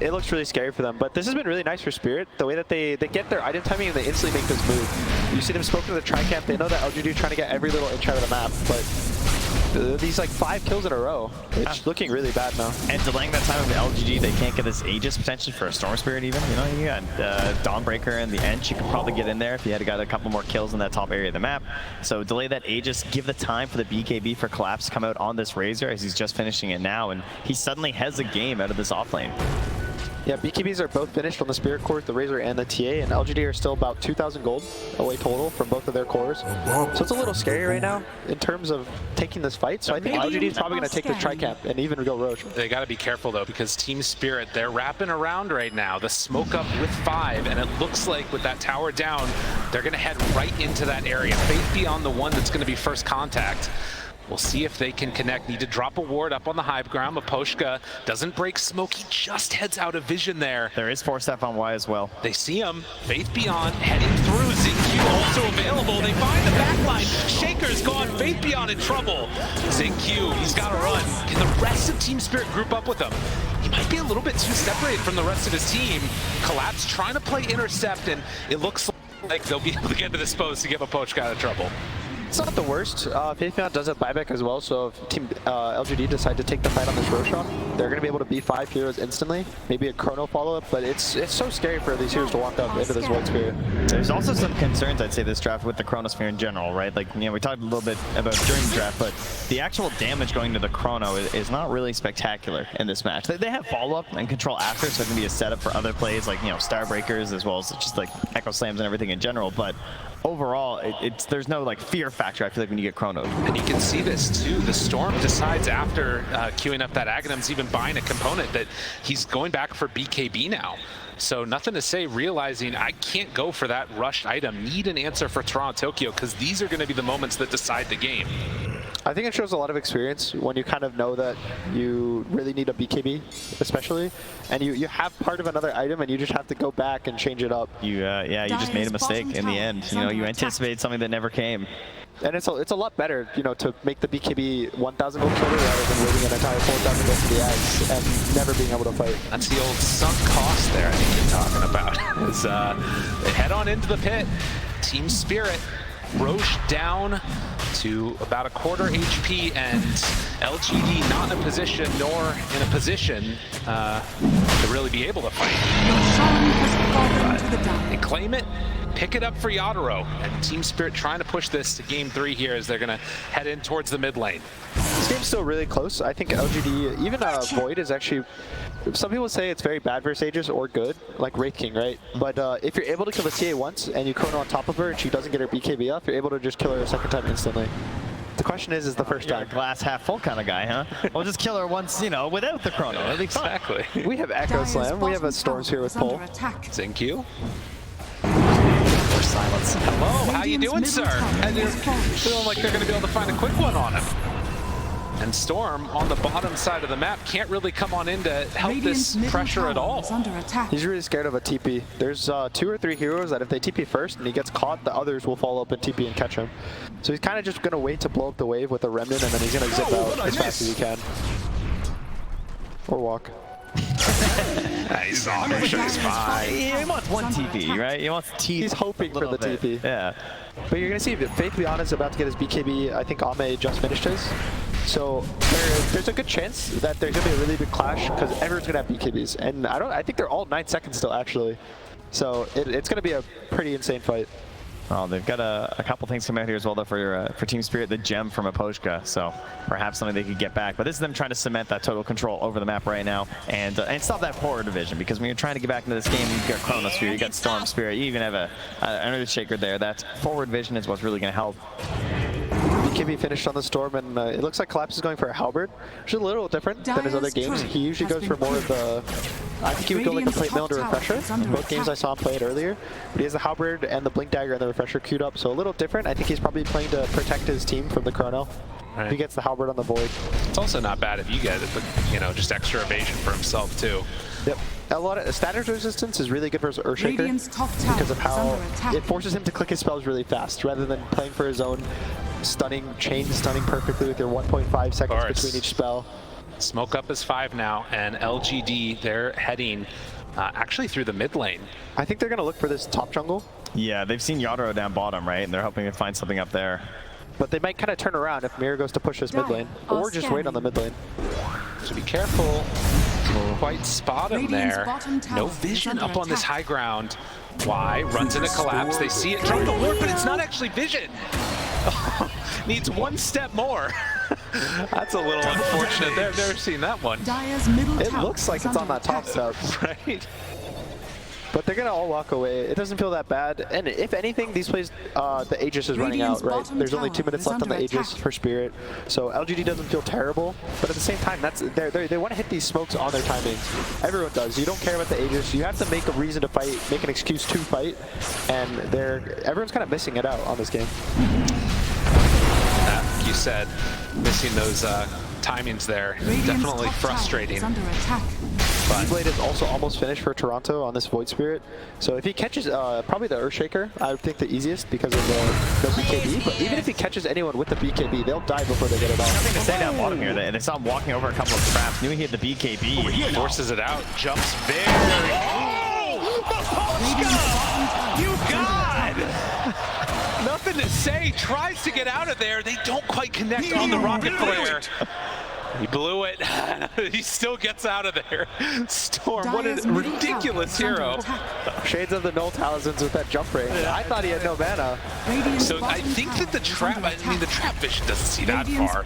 it looks really scary for them. But this has been really nice for Spirit, the way that they get their item timing and they instantly make this move. You see them spoken to the tri-camp, they know that LGD is trying to get every little inch out of the map, but these like 5 kills in a row, it's looking really bad now. And delaying that time of the LGD, they can't get this Aegis potentially for a Storm Spirit even. You know, you got Dawnbreaker and the Ench, you could probably get in there if you had got a couple more kills in that top area of the map. So delay that Aegis, give the time for the BKB for Collapse to come out on this Razor as he's just finishing it now, and he suddenly has a game out of this offlane. Yeah, BKBs are both finished on the Spirit Core, the Razor and the TA, and LGD are still about 2,000 gold away total from both of their cores. So it's a little scary right now in terms of taking this fight. So I think LGD is probably going to take the tri-camp and even go Roche. They got to be careful though, because Team Spirit, they're wrapping around right now. The smoke up with 5, and it looks like with that tower down, they're going to head right into that area. Faith Beyond the one that's going to be first contact. We'll see if they can connect. Need to drop a ward up on the high ground. Miposhka doesn't break smoke. He just heads out of vision there. There is 4-step on Y as well. They see him. Faith Beyond heading through. Xingqiu also available. They find the backline. Shaker's gone. Faith Beyond in trouble. Xingqiu, he's got to run. Can the rest of Team Spirit group up with him? He might be a little bit too separated from the rest of his team. Collapse trying to play intercept, and it looks like they'll be able to get to this post to get Miposhka out of trouble. It's not the worst. Faithfield does have buyback as well, so if Team LGD decide to take the fight on this Roshan, they're going to be able to B5 heroes instantly. Maybe a Chrono follow-up, but it's so scary for these heroes to walk up into this Void Spirit. There's also some concerns, I'd say, this draft with the Chronosphere in general, right? Like, you know, we talked a little bit about during the draft, but the actual damage going to the Chrono is not really spectacular in this match. They have follow-up and control after, so it can be a setup for other plays like, you know, Starbreakers as well as just like Echo Slams and everything in general, but overall, there's no like fear factor, I feel like, when you get Chronoed. And you can see this too. The Storm decides after queuing up that Aghanim's even buying a component that he's going back for BKB now. So nothing to say, realizing I can't go for that rushed item. Need an answer for Toronto Tokyo, because these are going to be the moments that decide the game. I think it shows a lot of experience when you kind of know that you really need a BKB, especially, and you have part of another item and you just have to go back and change it up. You just made a mistake in the end. You know, you anticipated something that never came. And it's a lot better, you know, to make the BKB 1,000 gold killer rather than waiting an entire 4,000 gold for the eggs and never being able to fight. That's the old sunk cost there I think you're talking about. Is they head on into the pit. Team Spirit, Roche down to about a quarter HP, and LGD not in a position nor in a position to really be able to fight. But they claim it, pick it up for Yadaro, and Team Spirit trying to push this to game 3 here as they're going to head in towards the mid lane. This game's still really close. I think LGD, even Void is actually, some people say it's very bad versus Aegis or good, like Wraith King, right? But if you're able to kill the TA once and you Chrono on top of her and she doesn't get her BKB up, you're able to just kill her a second time instantly. The question is the first time. A glass half full kind of guy, huh? We'll just kill her once, you know, without the Chrono. That'd be fun. Exactly. We have Echo Slam, we have a Storm here with Pull. Zinq. Silence. Hello, how you doing, sir? And they're feeling like they're going to be able to find a quick one on him. And Storm on the bottom side of the map can't really come on in to help this pressure at all. He's really scared of a TP. There's 2 or 3 heroes that if they TP first and he gets caught, the others will follow up and TP and catch him. So he's kind of just going to wait to blow up the wave with a Remnant, and then he's going to zip out as fast as he can. Or walk. He's on it. He's fine. He wants one TP, right? He wants TP. He's hoping for the TP. Yeah. But you're going to see Faith Beyond is about to get his BKB. I think Ame just finished his. So there's a good chance that there's going to be a really big clash because everyone's going to have BKBs. And I think they're all 9 seconds still, actually. So it's going to be a pretty insane fight. Well, they've got a couple things coming out here as well, though, for Team Spirit, the gem from a Pgl, so perhaps something they could get back. But this is them trying to cement that total control over the map right now and stop that forward division, because when you're trying to get back into this game, you've got Chronosphere, you've got Storm Spirit, you even have an Earthshaker there. That forward vision is what's really going to help. BKB finished on the Storm, and it looks like Collapse is going for a Halberd, which is a little different than his other games. He usually goes for more of the, I think he would go like the Plate Mill to Refresher. In both games I saw him play it earlier. But he has the Halberd and the Blink Dagger and the Refresher queued up, so a little different. I think he's probably playing to protect his team from the Chrono. Right. He gets the Halberd on the Void. It's also not bad if you get it, but, you know, just extra evasion for himself, too. Yep. A lot of status resistance is really good versus Earthshaker because of how it forces him to click his spells really fast rather than playing for his own chain stunning perfectly with your 1.5 seconds between each spell. Smoke up is 5 now, and LGD, they're heading actually through the mid lane. I think they're going to look for this top jungle. Yeah, they've seen Yadaro down bottom, right? And they're hoping to find something up there. But they might kind of turn around if Mirror goes to push his mid lane, or just wait on the mid lane. So be careful. Quite spot him there. No vision up on this high ground. Why? Runs into Collapse. They see it trying to lure, but it's not actually vision. Needs one step more. That's a little unfortunate. They've never seen that one. It looks like it's on that top step. Right. But they're going to all walk away. It doesn't feel that bad. And if anything, these plays, the Aegis is running out, right? There's only 2 minutes left on the Aegis for Spirit. So LGD doesn't feel terrible. But at the same time, they want to hit these smokes on their timings. Everyone does. You don't care about the Aegis. You have to make a reason to fight, make an excuse to fight. And everyone's kind of missing it out on this game. Like you said, missing those timings there. Definitely frustrating. Blade is also almost finished for Toronto on this Void Spirit. So if he catches probably the Earthshaker, I would think the easiest because of the BKB. But even if he catches anyone with the BKB, they'll die before they get it off. Nothing to say down bottom here. They saw him walking over a couple of traps. Knew he had the BKB. He forces it out. Jumps very. Oh! You God! nothing to say. Tries to get out of there. They don't quite connect on the rocket flare. He blew it. He still gets out of there. Storm, what a ridiculous hero. Shades of the Null Talismans with that jump range. I thought he had no mana. So I think that the trap, I mean, the trap vision doesn't see that far.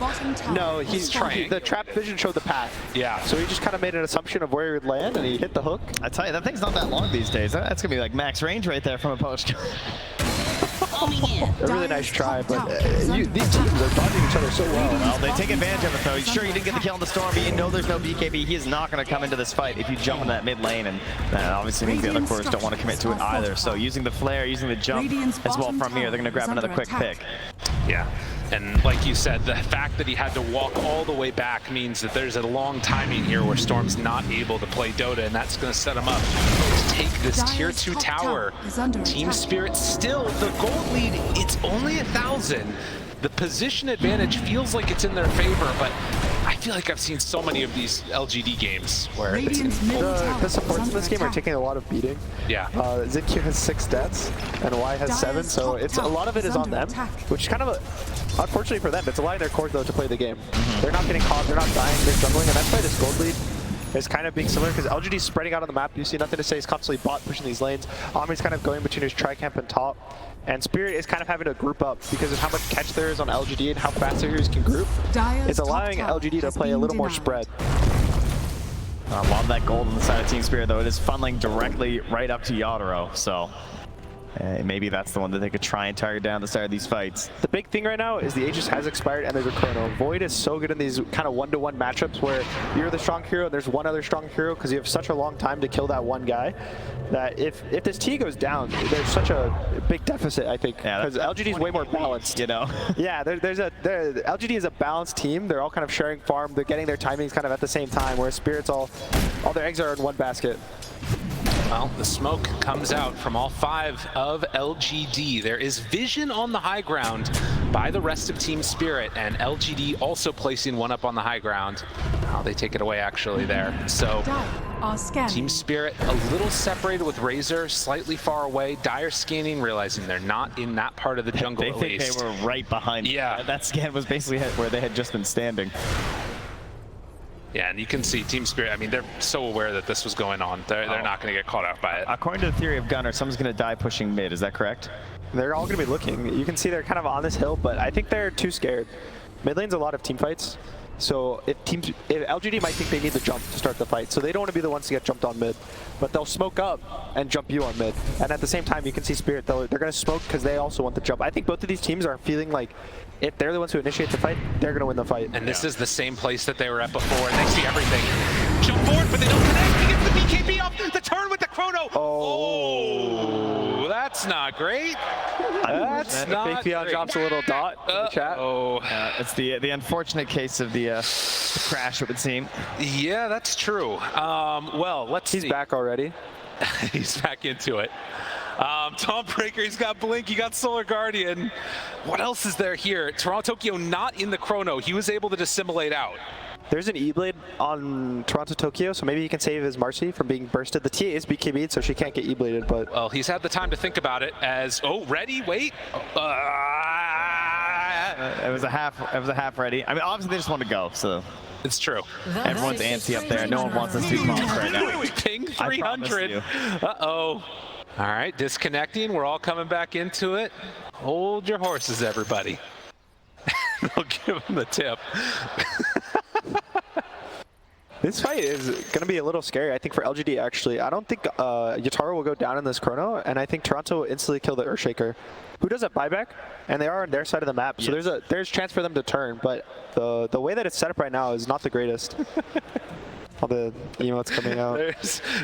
No, he's trying. The trap vision showed the path. Yeah. So he just kind of made an assumption of where he would land, and he hit the hook. I tell you, that thing's not that long these days. That's gonna be like max range right there from a post. A really nice try, but these teams are dodging each other so well. Well, they take advantage of it though. Sure, you didn't get the kill on the Storm, but you know there's no BKB. He is not going to come into this fight if you jump in that mid lane, and that obviously means the other cores don't want to commit to it either. So using the flare, using the jump as well from here, they're going to grab another quick pick. Yeah, and like you said, the fact that he had to walk all the way back means that there's a long timing here where Storm's not able to play Dota, and that's going to set him up to take this tier 2 tower. Team Spirit still, the gold lead, it's only 1,000. The position advantage feels like it's in their favor, but I feel like I've seen so many of these LGD games where the supports in this game are taking a lot of beating. Yeah. ZQ has 6 deaths, and Y has 7, so it's a lot of it is on them, which is kind of unfortunately for them, it's allowing their cores though to play the game. They're not getting caught, they're not dying, they're jungling, and that's why this gold lead is kind of being similar, because LGD is spreading out on the map. You see nothing to say, he's constantly bot pushing these lanes. Omni's kind of going between his tri-camp and top. And Spirit is kind of having to group up because of how much catch there is on LGD and how fast their heroes can group. It's allowing LGD to play a little more spread. A lot of that gold on the side of Team Spirit, though, it is funneling directly right up to Yadro, so maybe that's the one that they could try and target down the start of these fights. The big thing right now is the Aegis has expired and there's a Chrono. Void is so good in these kind of one-to-one matchups where you're the strong hero and there's one other strong hero because you have such a long time to kill that one guy that if this T goes down, there's such a big deficit, I think, because LGD is way more balanced. You know? Yeah, LGD is a balanced team. They're all kind of sharing farm. They're getting their timings kind of at the same time, whereas Spirit's all their eggs are in one basket. Well, the smoke comes out from all 5 of LGD. There is vision on the high ground by the rest of Team Spirit, and LGD also placing one up on the high ground. Oh, they take it away actually there. So Team Spirit a little separated with Razor, slightly far away. Dire scanning, realizing they're not in that part of the jungle at least. They think they were right behind. Yeah. That scan was basically where they had just been standing. Yeah, and you can see Team Spirit, I mean, they're so aware that this was going on. They're not going to get caught out by it. According to the theory of Gunner, someone's going to die pushing mid. Is that correct? They're all going to be looking. You can see they're kind of on this hill, but I think they're too scared. Mid lane's a lot of team fights. So if LGD might think they need the jump to start the fight, so they don't want to be the ones to get jumped on mid, but they'll smoke up and jump you on mid. And at the same time, you can see Spirit, they're going to smoke because they also want the jump. I think both of these teams are feeling like if they're the ones who initiate the fight, they're going to win the fight. And this is the same place that they were at before, and they see everything. Jump forward, but they don't connect. He gets the BKB off the turn with the Chrono. Oh, that's not great. That's not Fake Beyond drops a little dot in the chat. It's the unfortunate case of the crash, it would seem. Yeah, that's true. Well, let's see. He's back already. He's back into it. Tom Breaker, he's got Blink, he got Solar Guardian. What else is there here? Toronto Tokyo not in the Chrono. He was able to dissimulate out. There's an E-Blade on Toronto Tokyo, so maybe he can save his Marcy from being bursted. The TA is BKB'd, so she can't get E-Bladed, but... Well, he's had the time to think about it as... Oh, ready? Wait. It was a half ready. I mean, obviously they just want to go, so... It's true. Everyone's antsy up there. No one wants us to be pumped right now. Ping 300. Uh-oh. All right, disconnecting. We're all coming back into it. Hold your horses, everybody. I'll give him the tip. This fight is going to be a little scary, I think, for LGD, actually. I don't think Yatoro will go down in this Chrono, and I think Toronto will instantly kill the Earthshaker, who does a buyback, and they are on their side of the map, so there's chance for them to turn, but the way that it's set up right now is not the greatest. All the emotes coming out.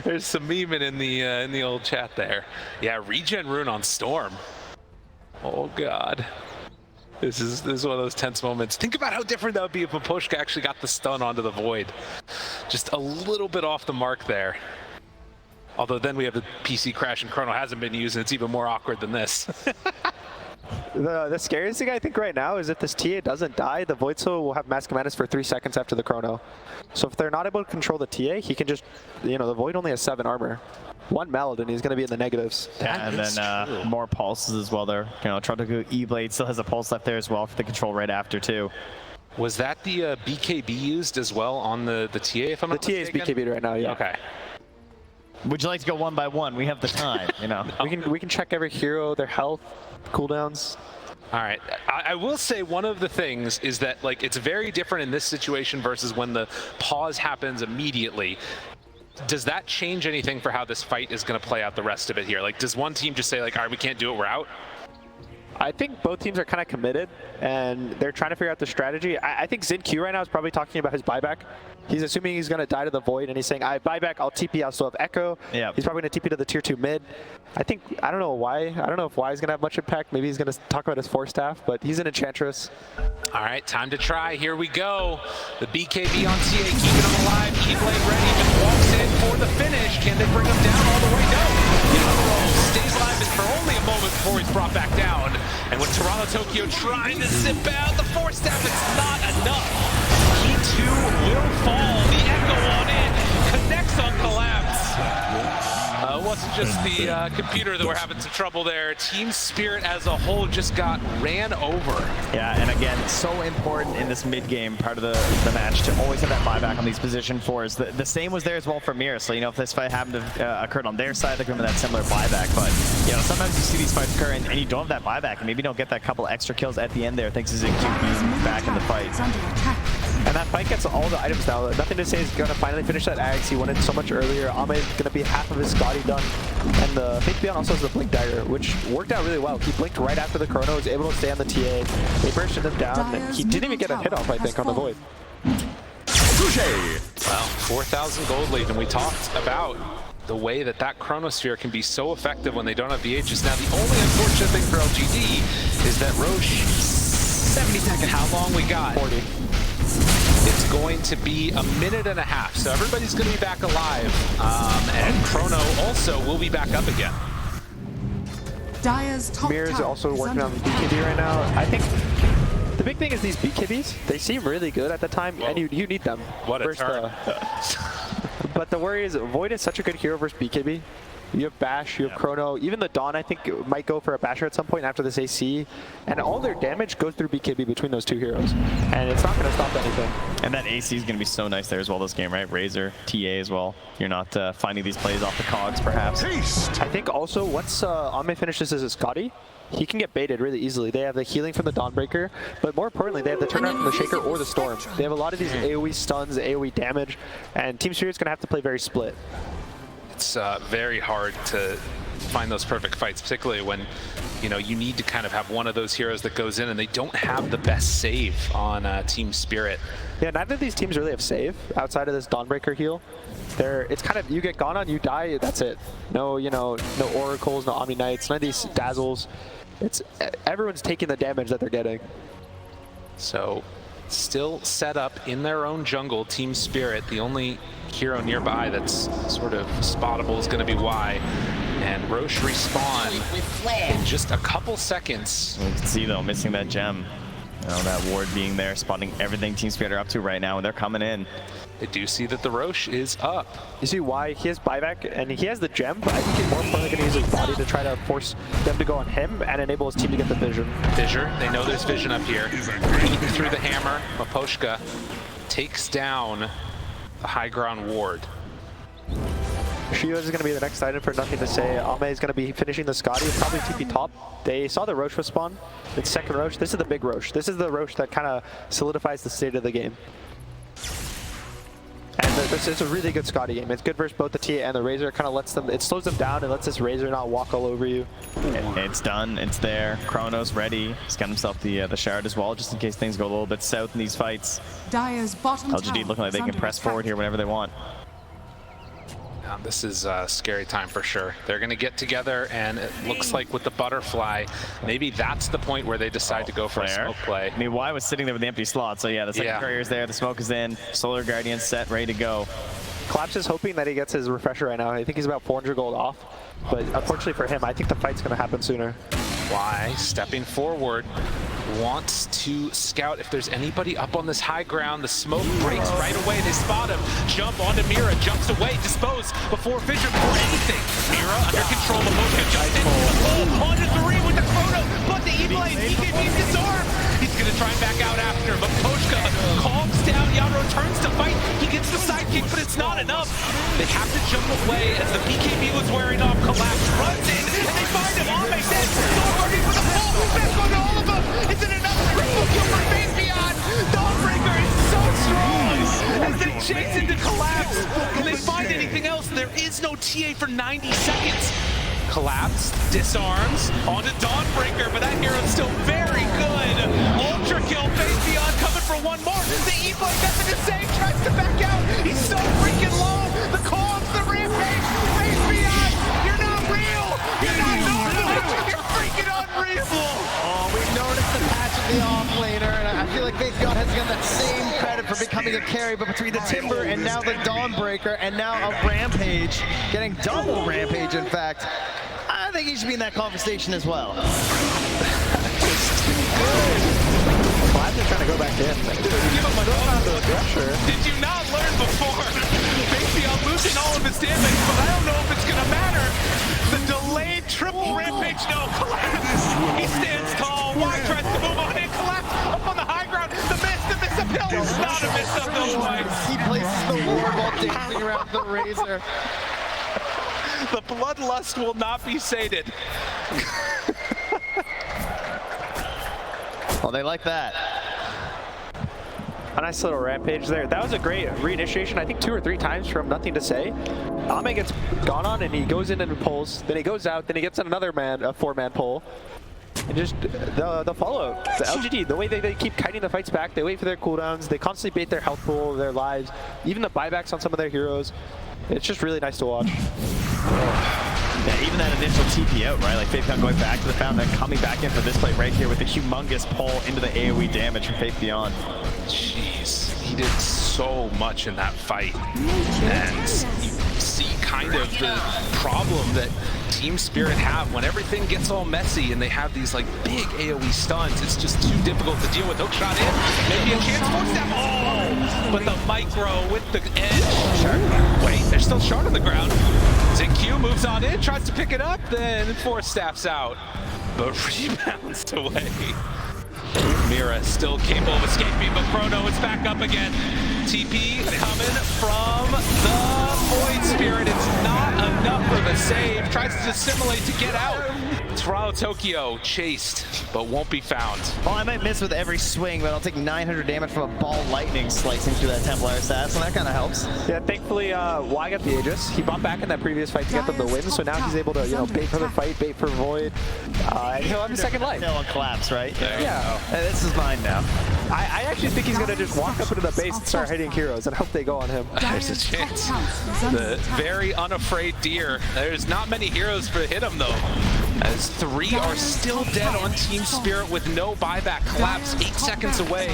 There's some memeing in the old chat there. Yeah, regen rune on Storm. Oh God. This is one of those tense moments. Think about how different that would be if Maposhka actually got the stun onto the Void. Just a little bit off the mark there. Although then we have the PC crash and Chrono hasn't been used, and it's even more awkward than this. The scariest thing I think right now is if this TA doesn't die, the Void Soul will have Mask of Madness for 3 seconds after the Chrono. So if they're not able to control the TA, he can just, the Void only has 7 armor. 1 meld and he's going to be in the negatives. Yeah, and then more pulses as well there. Trying to go E-Blade still has a pulse left there as well for the control right after too. Was that the BKB used as well on the TA, if I'm not mistaken? The TA is BKB right now, yeah. Okay. Would you like to go 1 by 1? We have the time, We can check every hero, their health, cooldowns. All right. I will say one of the things is that it's very different in this situation versus when the pause happens immediately. Does that change anything for how this fight is going to play out the rest of it here? Does one team just say all right, we can't do it, we're out? I think both teams are kind of committed, and they're trying to figure out the strategy. I think ZinQ right now is probably talking about his buyback. He's assuming he's going to die to the Void, and he's saying, I buyback, I'll TP, I'll still have Echo. Yep. He's probably going to TP to the tier 2 mid. I don't know why. I don't know if Y is going to have much impact. Maybe he's going to talk about his 4 staff, but he's an Enchantress. All right, time to try. Here we go. The BKB on TA, keeping him alive. E-Blade ready, just walks in for the finish. Can they bring him down all the way? No. Stays alive for only a moment before he's brought back down. And with Toronto Tokyo trying to zip out the 4 staff, it's not enough. He too will fall. The Echo on in, connects on collapse. It wasn't just the computer that we're having some trouble there. Team Spirit as a whole just got ran over. Yeah, and again, so important in this mid-game part of the match to always have that buyback on these position 4s. The same was there as well for Mir, so if this fight happened to have occurred on their side, they could have that similar buyback. But sometimes you see these fights occur and you don't have that buyback, and maybe you don't get that couple extra kills at the end there thanks to ZinQ back in the fight. And that fight gets all the items now. Nothing to say he's going to finally finish that Ags. He won it so much earlier. Ame is going to be half of his Scotty done. And the Fake Beyond also has the Blink Dagger, which worked out really well. He blinked right after the Chrono, was able to stay on the TA. They bursted him down, and he didn't even get a hit off, I think, on the Void. Well, 4,000 gold lead, and we talked about the way that Chronosphere can be so effective when they don't have VHs. Now, the only unfortunate thing for LGD is that Roche, 70 seconds, how long we got? 40. It's going to be a minute and a half, so everybody's going to be back alive, and Chrono also will be back up again. Mir is also working on the BKB right now. I think the big thing is these BKBs, they seem really good at the time, and you need them. What a turn. But the worry is, Void is such a good hero versus BKB. You have Bash, you have Chrono, even the Dawn I think might go for a Basher at some point after this AC, and all their damage goes through BKB between those 2 heroes, and it's not going to stop anything. And that AC is going to be so nice there as well this game, right? Razor, TA as well. You're not finding these plays off the cogs perhaps. I think also once Ame finishes his Scotty, he can get baited really easily. They have the healing from the Dawnbreaker, but more importantly, they have the turnaround from the Shaker or the Storm. They have a lot of these AoE stuns, AoE damage, and Team Spirit's going to have to play very split. It's very hard to find those perfect fights, particularly when you need to kind of have one of those heroes that goes in, and they don't have the best save on Team Spirit. Yeah, neither of these teams really have save outside of this Dawnbreaker heal. It's kind of, you get gone on, you die, that's it. No, no Oracles, no Omni Knights, none of these Dazzles. Everyone's taking the damage that they're getting. So, still set up in their own jungle, Team Spirit. The only hero nearby that's sort of spottable is going to be Y. And Roche respawn in just a couple seconds. You can see though, missing that gem. That ward being there, spotting everything Team Spirit are up to right now, and they're coming in. I do see that the Roche is up. You see why he has buyback and he has the gem, but I think he's more importantly going to use his body to try to force them to go on him and enable his team to get the vision. Fissure, they know there's vision up here. Beaten through the hammer, Maposhka takes down the high ground ward. Shios is going to be the next item for nothing to say. Ame is going to be finishing the Scotty, probably TP top. They saw the Roche respawn. It's second Roche. This is the big Roche. This is the Roche that kind of solidifies the state of the game. And this is a really good Scotty game. It's good versus both the TA and the Razor. It kind of lets them, it slows them down and lets this Razor not walk all over you. It's done. It's there. Chrono's ready. He's got himself the shard as well, just in case things go a little bit south in these fights. LGD looking like they can press forward here whenever they want. This is a scary time for sure. They're going to get together, and it looks like with the butterfly, maybe that's the point where they decide to go for a smoke play. I mean, Y was sitting there with the empty slot, so yeah, the second courier's there, the smoke is in, Solar Guardian set, ready to go. Collapse is hoping that he gets his refresher right now. I think he's about 400 gold off, but unfortunately for him, I think the fight's going to happen sooner. Y stepping forward, wants to scout if there's anybody up on this high ground. The smoke breaks right away. They spot him. Jump onto Mira, jumps away, dispose before Fisher, before anything. Mira under control. Mamoshka jumps in. Oh, onto 3 with the chrono, but the E-Blade, BKB's disarmed. He's gonna try and back out after, but Poshka calms down. Yaro turns to fight. He gets the sidekick, but it's not enough. They have to jump away as the BKB was wearing off. Collapse runs in, and they find him. Ame dead. Already for the fall. Back on all of them. Is it enough? Triple kill for Phaseon. Dawnbreaker is so strong as they chase into Collapse. Can they find anything else? There is no TA for 90 seconds. Collapse, disarms, onto Dawnbreaker, but that hero's still very good. Ultra kill, Phaseon coming for one more. The E-Blade, nothing to say, tries to back out. He's so freaking low. The calls, the rampage. Phaseon, you're not real. You're not normal. You're freaking unreal. Oh, we've noticed the patch of the off-laner, and I feel like Psg has got that same credit for becoming a carry, but between the Timber and now the Dawnbreaker and now a Rampage, getting double Rampage, in fact, I think he should be in that conversation as well. Clyde's just trying to go back in. Give him a pressure. Did you not learn before? Phaseon losing all of his damage, but I don't know if it's gonna matter. The delayed triple Rampage, no, Collapse. He stands tall. Y tries to move on in. Collapse up on the high ground. The miss uphill. It's not a miss uphill twice. He places the ward while dancing around the Razor. The bloodlust will not be sated. Well, they like that. A nice little rampage there. That was a great reinitiation, I think 2 or 3 times from nothing to say. Ame gets gone on and he goes in and pulls, then he goes out, then he gets another a 4-man pull. And just the follow, the LGD, the way they keep kiting the fights back, they wait for their cooldowns, they constantly bait their health pool, their lives, even the buybacks on some of their heroes. It's just really nice to watch. Yeah, even that initial TP out, right? Like Phaseon going back to the fountain, then coming back in for this play right here with the humongous pull into the AoE damage from Phaseon. Jeez, he did so much in that fight. And you see kind of the problem that Team Spirit have when everything gets all messy and they have these like big AoE stuns. It's just too difficult to deal with. Hook shot in, maybe a chance for step. Oh, but the micro with the edge. Shard. Wait, there's still Shard on the ground. ZQ moves on in, tries to pick it up, then 4 staffs out, but rebounds away. Mira still capable of escaping, but Chrono is back up again. TP coming from the Void Spirit. It's not enough for the save. Tries to assimilate to get out. Toronto Tokyo chased, but won't be found. Well, I might miss with every swing, but I'll take 900 damage from a ball lightning slicing through that Templar stats, and that kind of helps. Yeah, thankfully, Y got the Aegis. He bought back in that previous fight to get them the win, so now he's able to, bait for the fight, bait for Void, and he'll have a second life. He'll collapse, right? Yeah. This is mine now. I actually think he's going to just walk up into the base and start hitting heroes and hope they go on him. There's a chance. The very unafraid Deer. There's not many heroes to hit him, though. As 3 are still dead on Team Spirit with no buyback. Collapse 8 seconds away.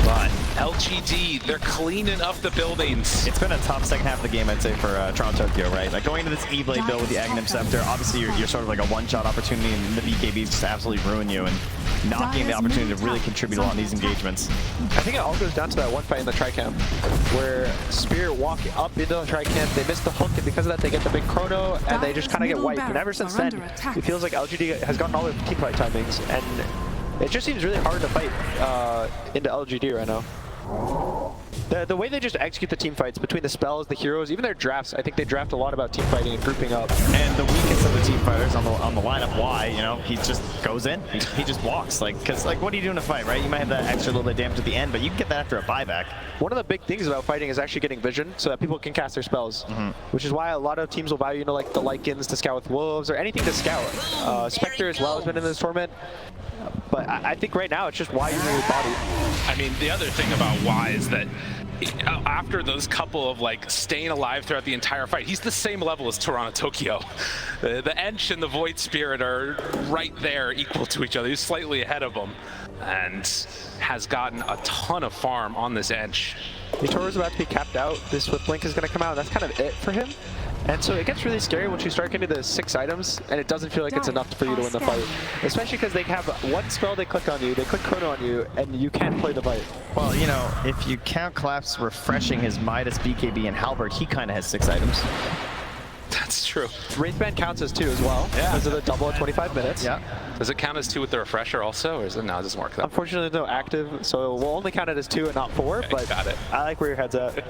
But LGD, they're cleaning up the buildings. It's been a tough second half of the game, I'd say, for Toronto Tokyo, right? Like going into this E-Blade build with the Aghanim Scepter, obviously you're sort of like a one-shot opportunity, and the BKBs just absolutely ruin you, and not getting the opportunity to really contribute a lot in these engagements. I think it all goes down to that one fight in the Tricamp, where Spirit walk up into the Tricamp, they miss the hook, and because of that they get the big chrono, and they just kind of get wiped. And ever since then, it feels like LGD has gotten all their team fight timings, and it just seems really hard to fight into LGD right now. The way they just execute the team fights between the spells, the heroes, even their drafts, I think they draft a lot about team fighting and grouping up. And the weakest of the team fighters on the lineup, Y, he just goes in. He just walks. Because what do you do in a fight, right? You might have that extra little bit of damage at the end, but you can get that after a buyback. One of the big things about fighting is actually getting vision so that people can cast their spells, which is why a lot of teams will value, like the Lycans to scout with wolves or anything to scout. Spectre as well has been in this tournament. But I think right now it's just why you need your body. I mean, the other thing about Y is that after those couple of staying alive throughout the entire fight, he's the same level as Toronto Tokyo. The Ench and the Void Spirit are right there, equal to each other. He's slightly ahead of them, and has gotten a ton of farm on this Ench. Yatoro's about to be capped out. This Swift Blink is going to come out, and that's kind of it for him. And so it gets really scary once you start getting to the 6 items, and it doesn't feel like it's enough for you to win the fight. Especially because they have one spell they click on you, they click Chrono on you, and you can't play the fight. Well, you know, if you count Collapse refreshing his Midas, BKB, and Halberd, he kind of has 6 items. That's true. Wraithband counts as 2 as well, because of the double at 25 minutes. Yeah. Does it count as 2 with the refresher also, or is it no? It doesn't work that way. Unfortunately, no active, so we'll only count it as 2 and not 4, Okay, but got it. I like where your head's at.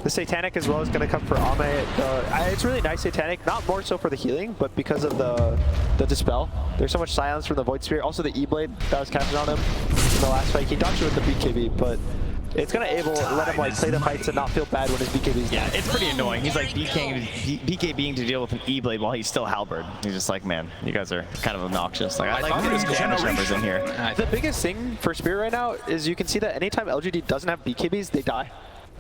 The Satanic as well is going to come for Ame. It's really nice Satanic, not more so for the healing, but because of the Dispel. There's so much silence from the Void Spirit. Also the E-Blade that was casted on him in the last fight. He dodged it with the BKB, but it's going to let him like play the fights and not feel bad when his BKB's Yeah, it's pretty annoying. He's like BKBing to deal with an E-Blade while he's still Halberd. He's just like, man, you guys are kind of obnoxious. Like, I like these damage numbers in here. The biggest thing for Spirit right now is you can see that anytime LGD doesn't have BKBs, they die.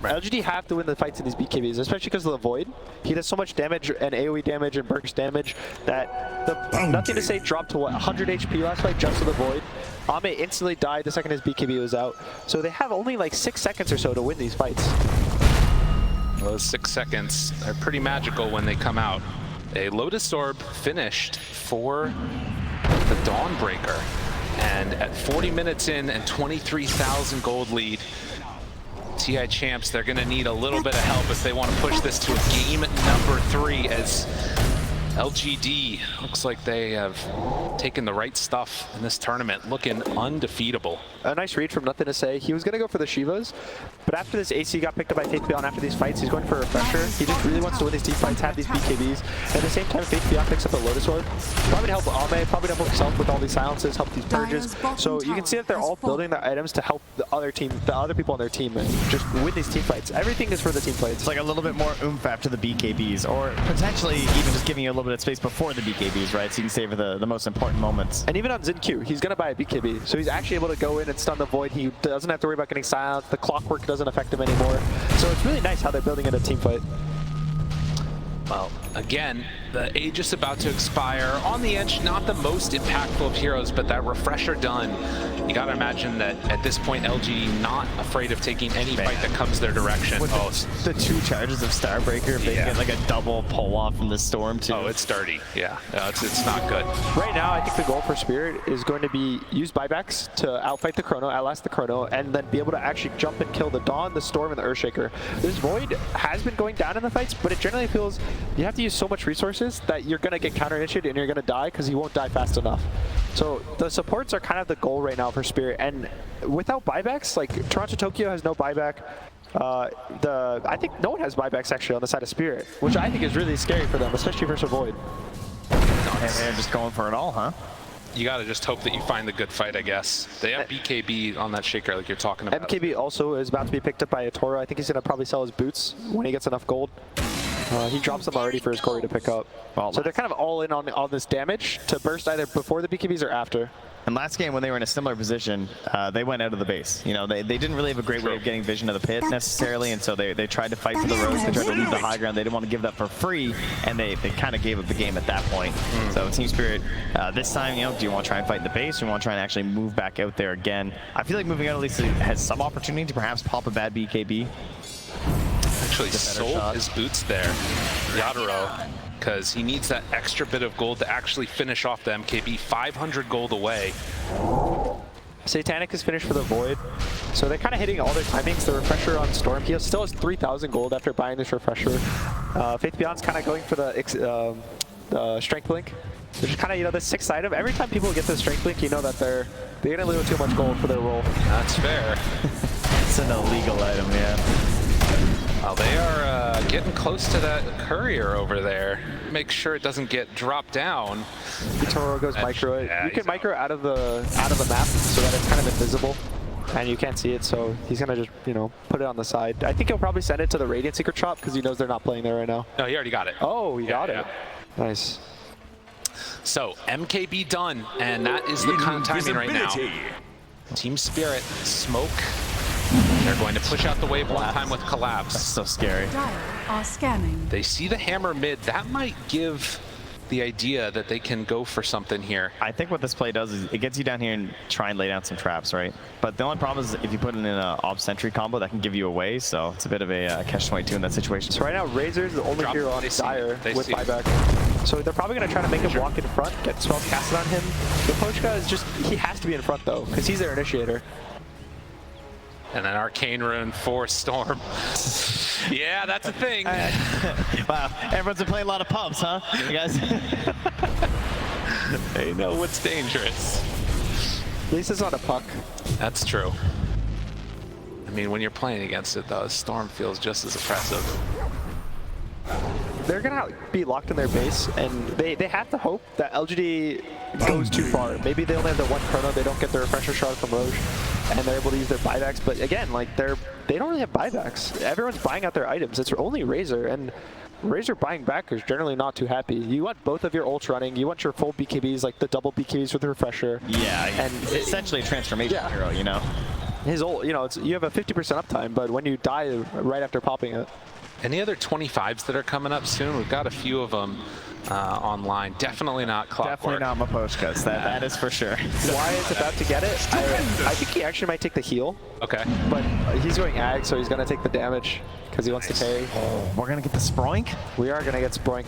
LGD have to win the fights in these BKBs, especially because of the Void. He does so much damage and AoE damage and burst damage that nothing to say dropped to what, 100 HP last fight just to the Void. Ame instantly died the second his BKB was out. So they have only like 6 seconds or so to win these fights. Those 6 seconds are pretty magical when they come out. A Lotus Orb finished for the Dawnbreaker. And at 40 minutes in and 23,000 gold lead, TI champs, they're going to need a little bit of help if they want to push this to a game number 3, as LGD looks like they have taken the right stuff in this tournament, looking undefeatable. A nice read from Nothing to Say. He was going to go for the Shivas, but after this AC got picked up by Faith Beyond after these fights, he's going for a Refresher. He just really wants to win these team fights, have these BKBs. At the same time, Faith Beyond picks up a Lotus Orb. Probably to help Ame, probably to help himself with all these silences, help these purges. So you can see that they're all building their items to help the other team, the other people on their team, and just win these team fights. Everything is for the team fights. It's like a little bit more oomph after the BKBs, or potentially even just giving you a little bit of space before the BKBs, right? So you can savor the most important moments. And even on Xin Q, he's going to buy a BKB. So he's actually able to go in and stun the Void. He doesn't have to worry about getting silenced. The clockwork doesn't affect him anymore. So it's really nice how they're building in a team fight. Well, again, the Aegis about to expire. On the edge, not the most impactful of heroes, but that refresher done. You gotta imagine that at this point, LG not afraid of taking any fight that comes their direction. With the 2 charges of Starbreaker, if they can get like a double pull off from the Storm too. Oh, it's dirty. Yeah, no, it's not good. Right now, I think the goal for Spirit is going to be use buybacks to outfight the Chrono, outlast the Chrono, and then be able to actually jump and kill the Dawn, the Storm, and the Earthshaker. This Void has been going down in the fights, but it generally feels you have to use so much resources that you're going to get counter-initiated and you're going to die because he won't die fast enough. So the supports are kind of the goal right now for Spirit, and without buybacks, like Toronto Tokyo has no buyback. I think no one has buybacks actually on the side of Spirit, which I think is really scary for them, especially versus Void. And they're just going for it all, huh? You gotta just hope that you find the good fight, I guess. They have BKB on that shaker like you're talking about. MKB also is about to be picked up by Toro. I think he's going to probably sell his boots when he gets enough gold. He drops them already for his Corey to pick up. Well, so they're kind of all in on this damage to burst either before the BKBs or after. And last game, when they were in a similar position, they went out of the base. You know, they didn't really have a great way of getting vision of the pit necessarily, and so they tried to fight for the ropes. They tried to leave the high ground. They didn't want to give that for free, and they kind of gave up the game at that point. So Team Spirit, this time, you know, do you want to try and fight in the base, or do you want to try and actually move back out there again? I feel like moving out at least has some opportunity to perhaps pop a bad BKB. Actually sold his boots there, Yadaro, because he needs that extra bit of gold to actually finish off the MKB. 500 gold away. Satanic is finished for the Void, so they're kind of hitting all their timings. The refresher on Storm, he still has 3,000 gold after buying this refresher. Faith Beyond's kind of going for the Strength Blink, which is kind of, you know, the 6th item. Every time people get the Strength Blink, you know that they're gonna lose too much gold for their roll. That's fair. It's an illegal item, yeah. Well, they are getting close to that courier over there. Make sure it doesn't get dropped down. Toro goes micro it. Yeah, you can micro out of the map so that it's kind of invisible and you can't see it. So he's gonna just, you know, put it on the side. I think he'll probably send it to the Radiant Secret shop because he knows they're not playing there right now. No, he already got it. Oh, he got it. Nice. So MKB done, and that is the kind of timing right now. Team Spirit, smoke. They're going to push out the wave one time with Collapse. That's so scary. Dire are scanning. They see the hammer mid. That might give the idea that they can go for something here. I think what this play does is it gets you down here and try and lay down some traps, right? But the only problem is if you put it in an Ob Sentry combo, that can give you away, so it's a bit of a catch-22 in that situation. So right now, Razor's the only hero on Dire with buyback. So they're probably going to try to make him walk in front, get spells casted on him. The Pgl is just, he has to be in front though, because he's their initiator. And then Arcane Rune for Storm. Yeah, that's a thing. Wow, everyone's been playing a lot of pubs, huh? You guys? They know what's dangerous. At least it's not a puck. That's true. I mean, when you're playing against it, though, Storm feels just as oppressive. They're going to be locked in their base, and they have to hope that LGD goes too far. Maybe they only have the one chrono, they don't get the refresher shard from Roche, and they're able to use their buybacks. But again, like they don't really have buybacks. Everyone's buying out their items. It's only Razor, and Razor buying back is generally not too happy. You want both of your ults running. You want your full BKBs, like the double BKBs with the refresher. Yeah, and essentially a transformation hero, you know? His ult, you know, you have a 50% uptime, but when you die right after popping it. Any other 25s that are coming up soon? We've got a few of them online. Definitely not Clockwork. Definitely not Maposhkas. That is for sure. Why is about to get it? I think he actually might take the heal. Okay. But he's going ag, so he's going to take the damage because he wants to pay. We're going to get the Sproink? We are going to get Sproink.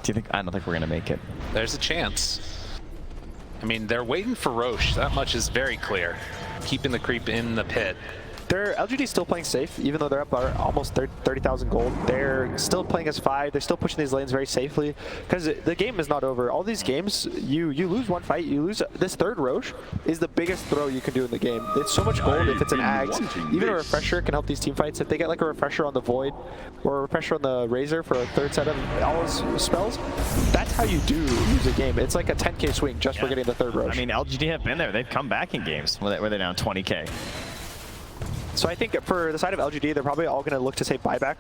Do you think? I don't think we're going to make it. There's a chance. I mean, they're waiting for Roche. That much is very clear. Keeping the creep in the pit. LGD still playing safe, even though they're up almost 30,000 gold. They're still playing as 5. They're still pushing these lanes very safely because the game is not over. All these games, you lose one fight, you lose. This third Roche is the biggest throw you can do in the game. It's so much gold if it's an Ags. Even a refresher can help these team fights. If they get like a refresher on the Void or a refresher on the Razor for a third set of all his spells, that's how you do lose a game. It's like a 10k swing just for getting the third Roche. I mean, LGD have been there. They've come back in games where they're down 20k. So I think for the side of LGD, they're probably all going to look to take buyback,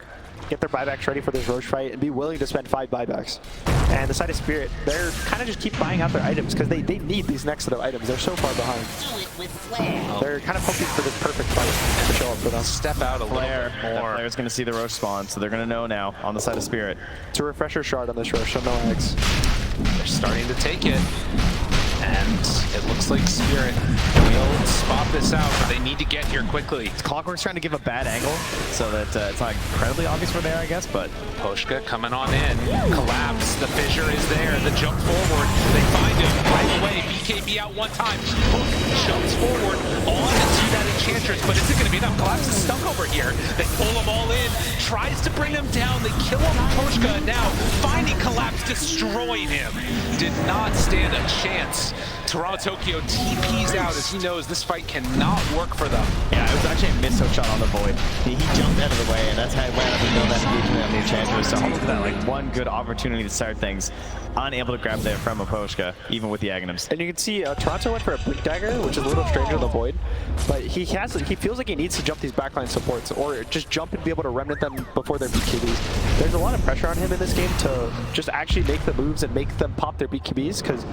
get their buybacks ready for this Roche fight, and be willing to spend 5 buybacks. And the side of Spirit, they're kind of just keep buying out their items because they need these next set of items. They're so far behind. They're kind of hoping for this perfect fight to show up for them. Step out a little bit more. Player's going to see the Roche spawn, so they're going to know now on the side of Spirit. It's a refresher shard on this Roche, so no eggs. They're starting to take it. And it looks like Spirit will spot this out, but they need to get here quickly. Clockwork's trying to give a bad angle so that it's not incredibly obvious where they are, I guess, but... Pgl coming on in. Collapse. The fissure is there. The jump forward. They find him right away. BKB out one time. Hook jumps forward on to that Enchantress, but is it going to be enough? Collapse is stuck over here. They pull him all in. Tries to bring him down. They kill him. Pgl now finding Collapse, destroying him. Did not stand a chance. Toronto Tokyo TPs out as he knows this fight cannot work for them. Yeah, it was actually a miss shot on the Void. He jumped out of the way, and that's how he went up and built that engagement on the Enchantress. So look at that, like one good opportunity to start things. Unable to grab there from Pgl, even with the Aghanims. And you can see Toronto went for a Blink Dagger, which is a little strange on the Void, but he feels like he needs to jump these backline supports or just jump and be able to remnant them before their BKBs. There's a lot of pressure on him in this game to just actually make the moves and make them pop their BKBs because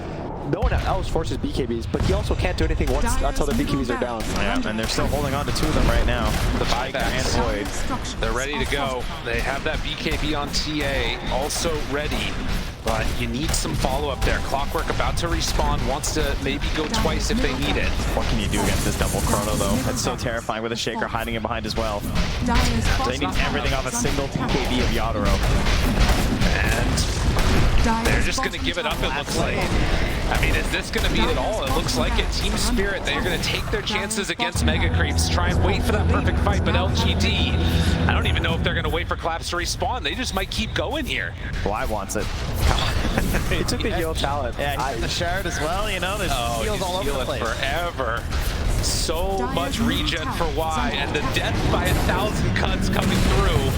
no one else forces BKBs, but he also can't do anything until the BKBs are down. Yeah, and they're still holding on to 2 of them right now. The buyback and Void. They're ready to go. They have that BKB on TA also ready. But you need some follow-up there. Clockwork about to respawn, wants to maybe go twice if they need it. What can you do against this double chrono, though? That's so terrifying with a Shaker hiding it behind as well. They need everything off a single BKB of Yadoro. And they're just going to give it up, it looks like. I mean, is this going to be it all? It looks like it. Team Spirit, they're going to take their chances against Mega Creeps, try and wait for that perfect fight, but LGD, I don't even know if they're going to wait for Collapse to respawn. They just might keep going here. Fly wants it. He took the heal talent. Yeah, the shard as well, you know, there's heals all over the place. Forever. So much regen for Y, and the death by 1,000 cuts coming through.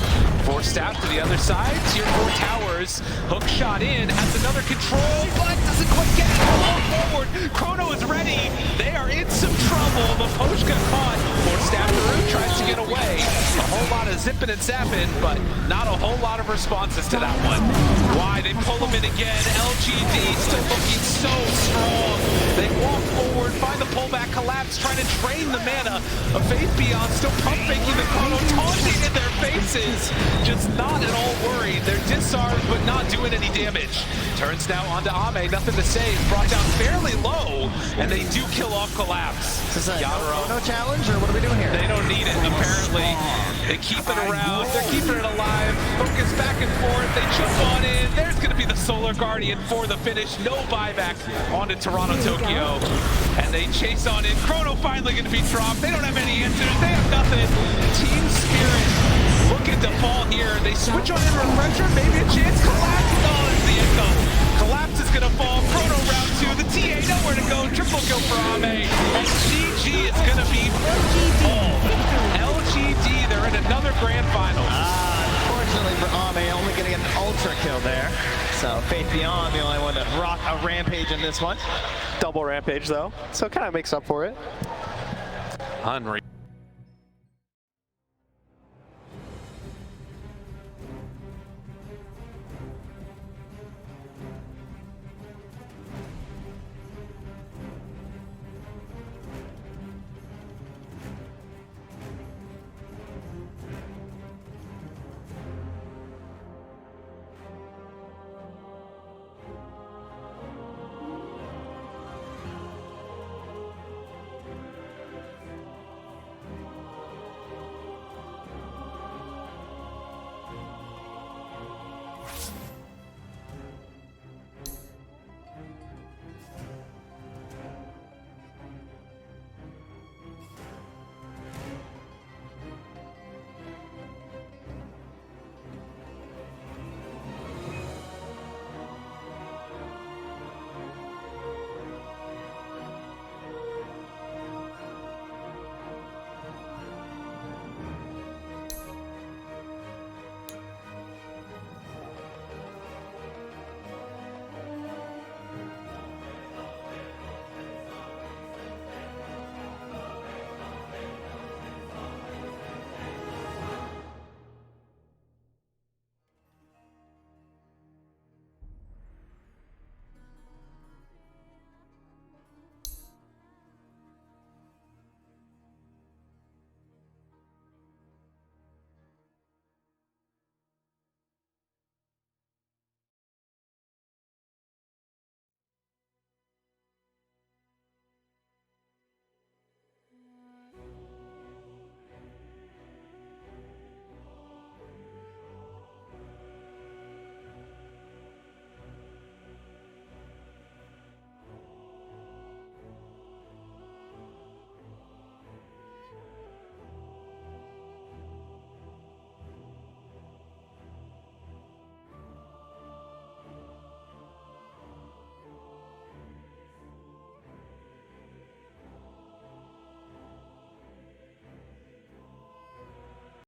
Force staff to the other side, tier 4 towers, hook shot in, has another control, but doesn't quite get it all forward. Chrono is ready, they are in some trouble, the Pgl caught, force staff through, tries to get away. A whole lot of zipping and zapping, but not a whole lot of responses to that one. Y, they pull him in again, LGD still looking so strong. They walk forward, find the pullback, Collapse, trying to drain the mana of Faith Beyond, still pump faking the Chrono, taunting in their face. FaZe is just not at all worried. They're disarmed, but not doing any damage. Turns now onto Ame, nothing to say. Brought down fairly low, and they do kill off Collapse. Is this a Yadro. no challenge, or what are we doing here? They don't need it, apparently. They keep it around. They're keeping it alive. Focus back and forth. They jump on in. There's going to be the Solar Guardian for the finish. No buyback onto Toronto, Tokyo. And they chase on in. Chrono finally going to be dropped. They don't have any answers. They have nothing. Team Spirit looking to fall here. They switch on in Refresher. Maybe a chance. Collapse. Oh, it's the echo. Collapse is going to fall. Chrono round 2. The TA nowhere to go. Triple kill for Ame. And GG is going to be LGD. They're in another grand final. Unfortunately for Ame, only getting an ultra kill there. So Faith Beyond, the only one to rock a rampage in this one. Double rampage though, so it kind of makes up for it. Unreal.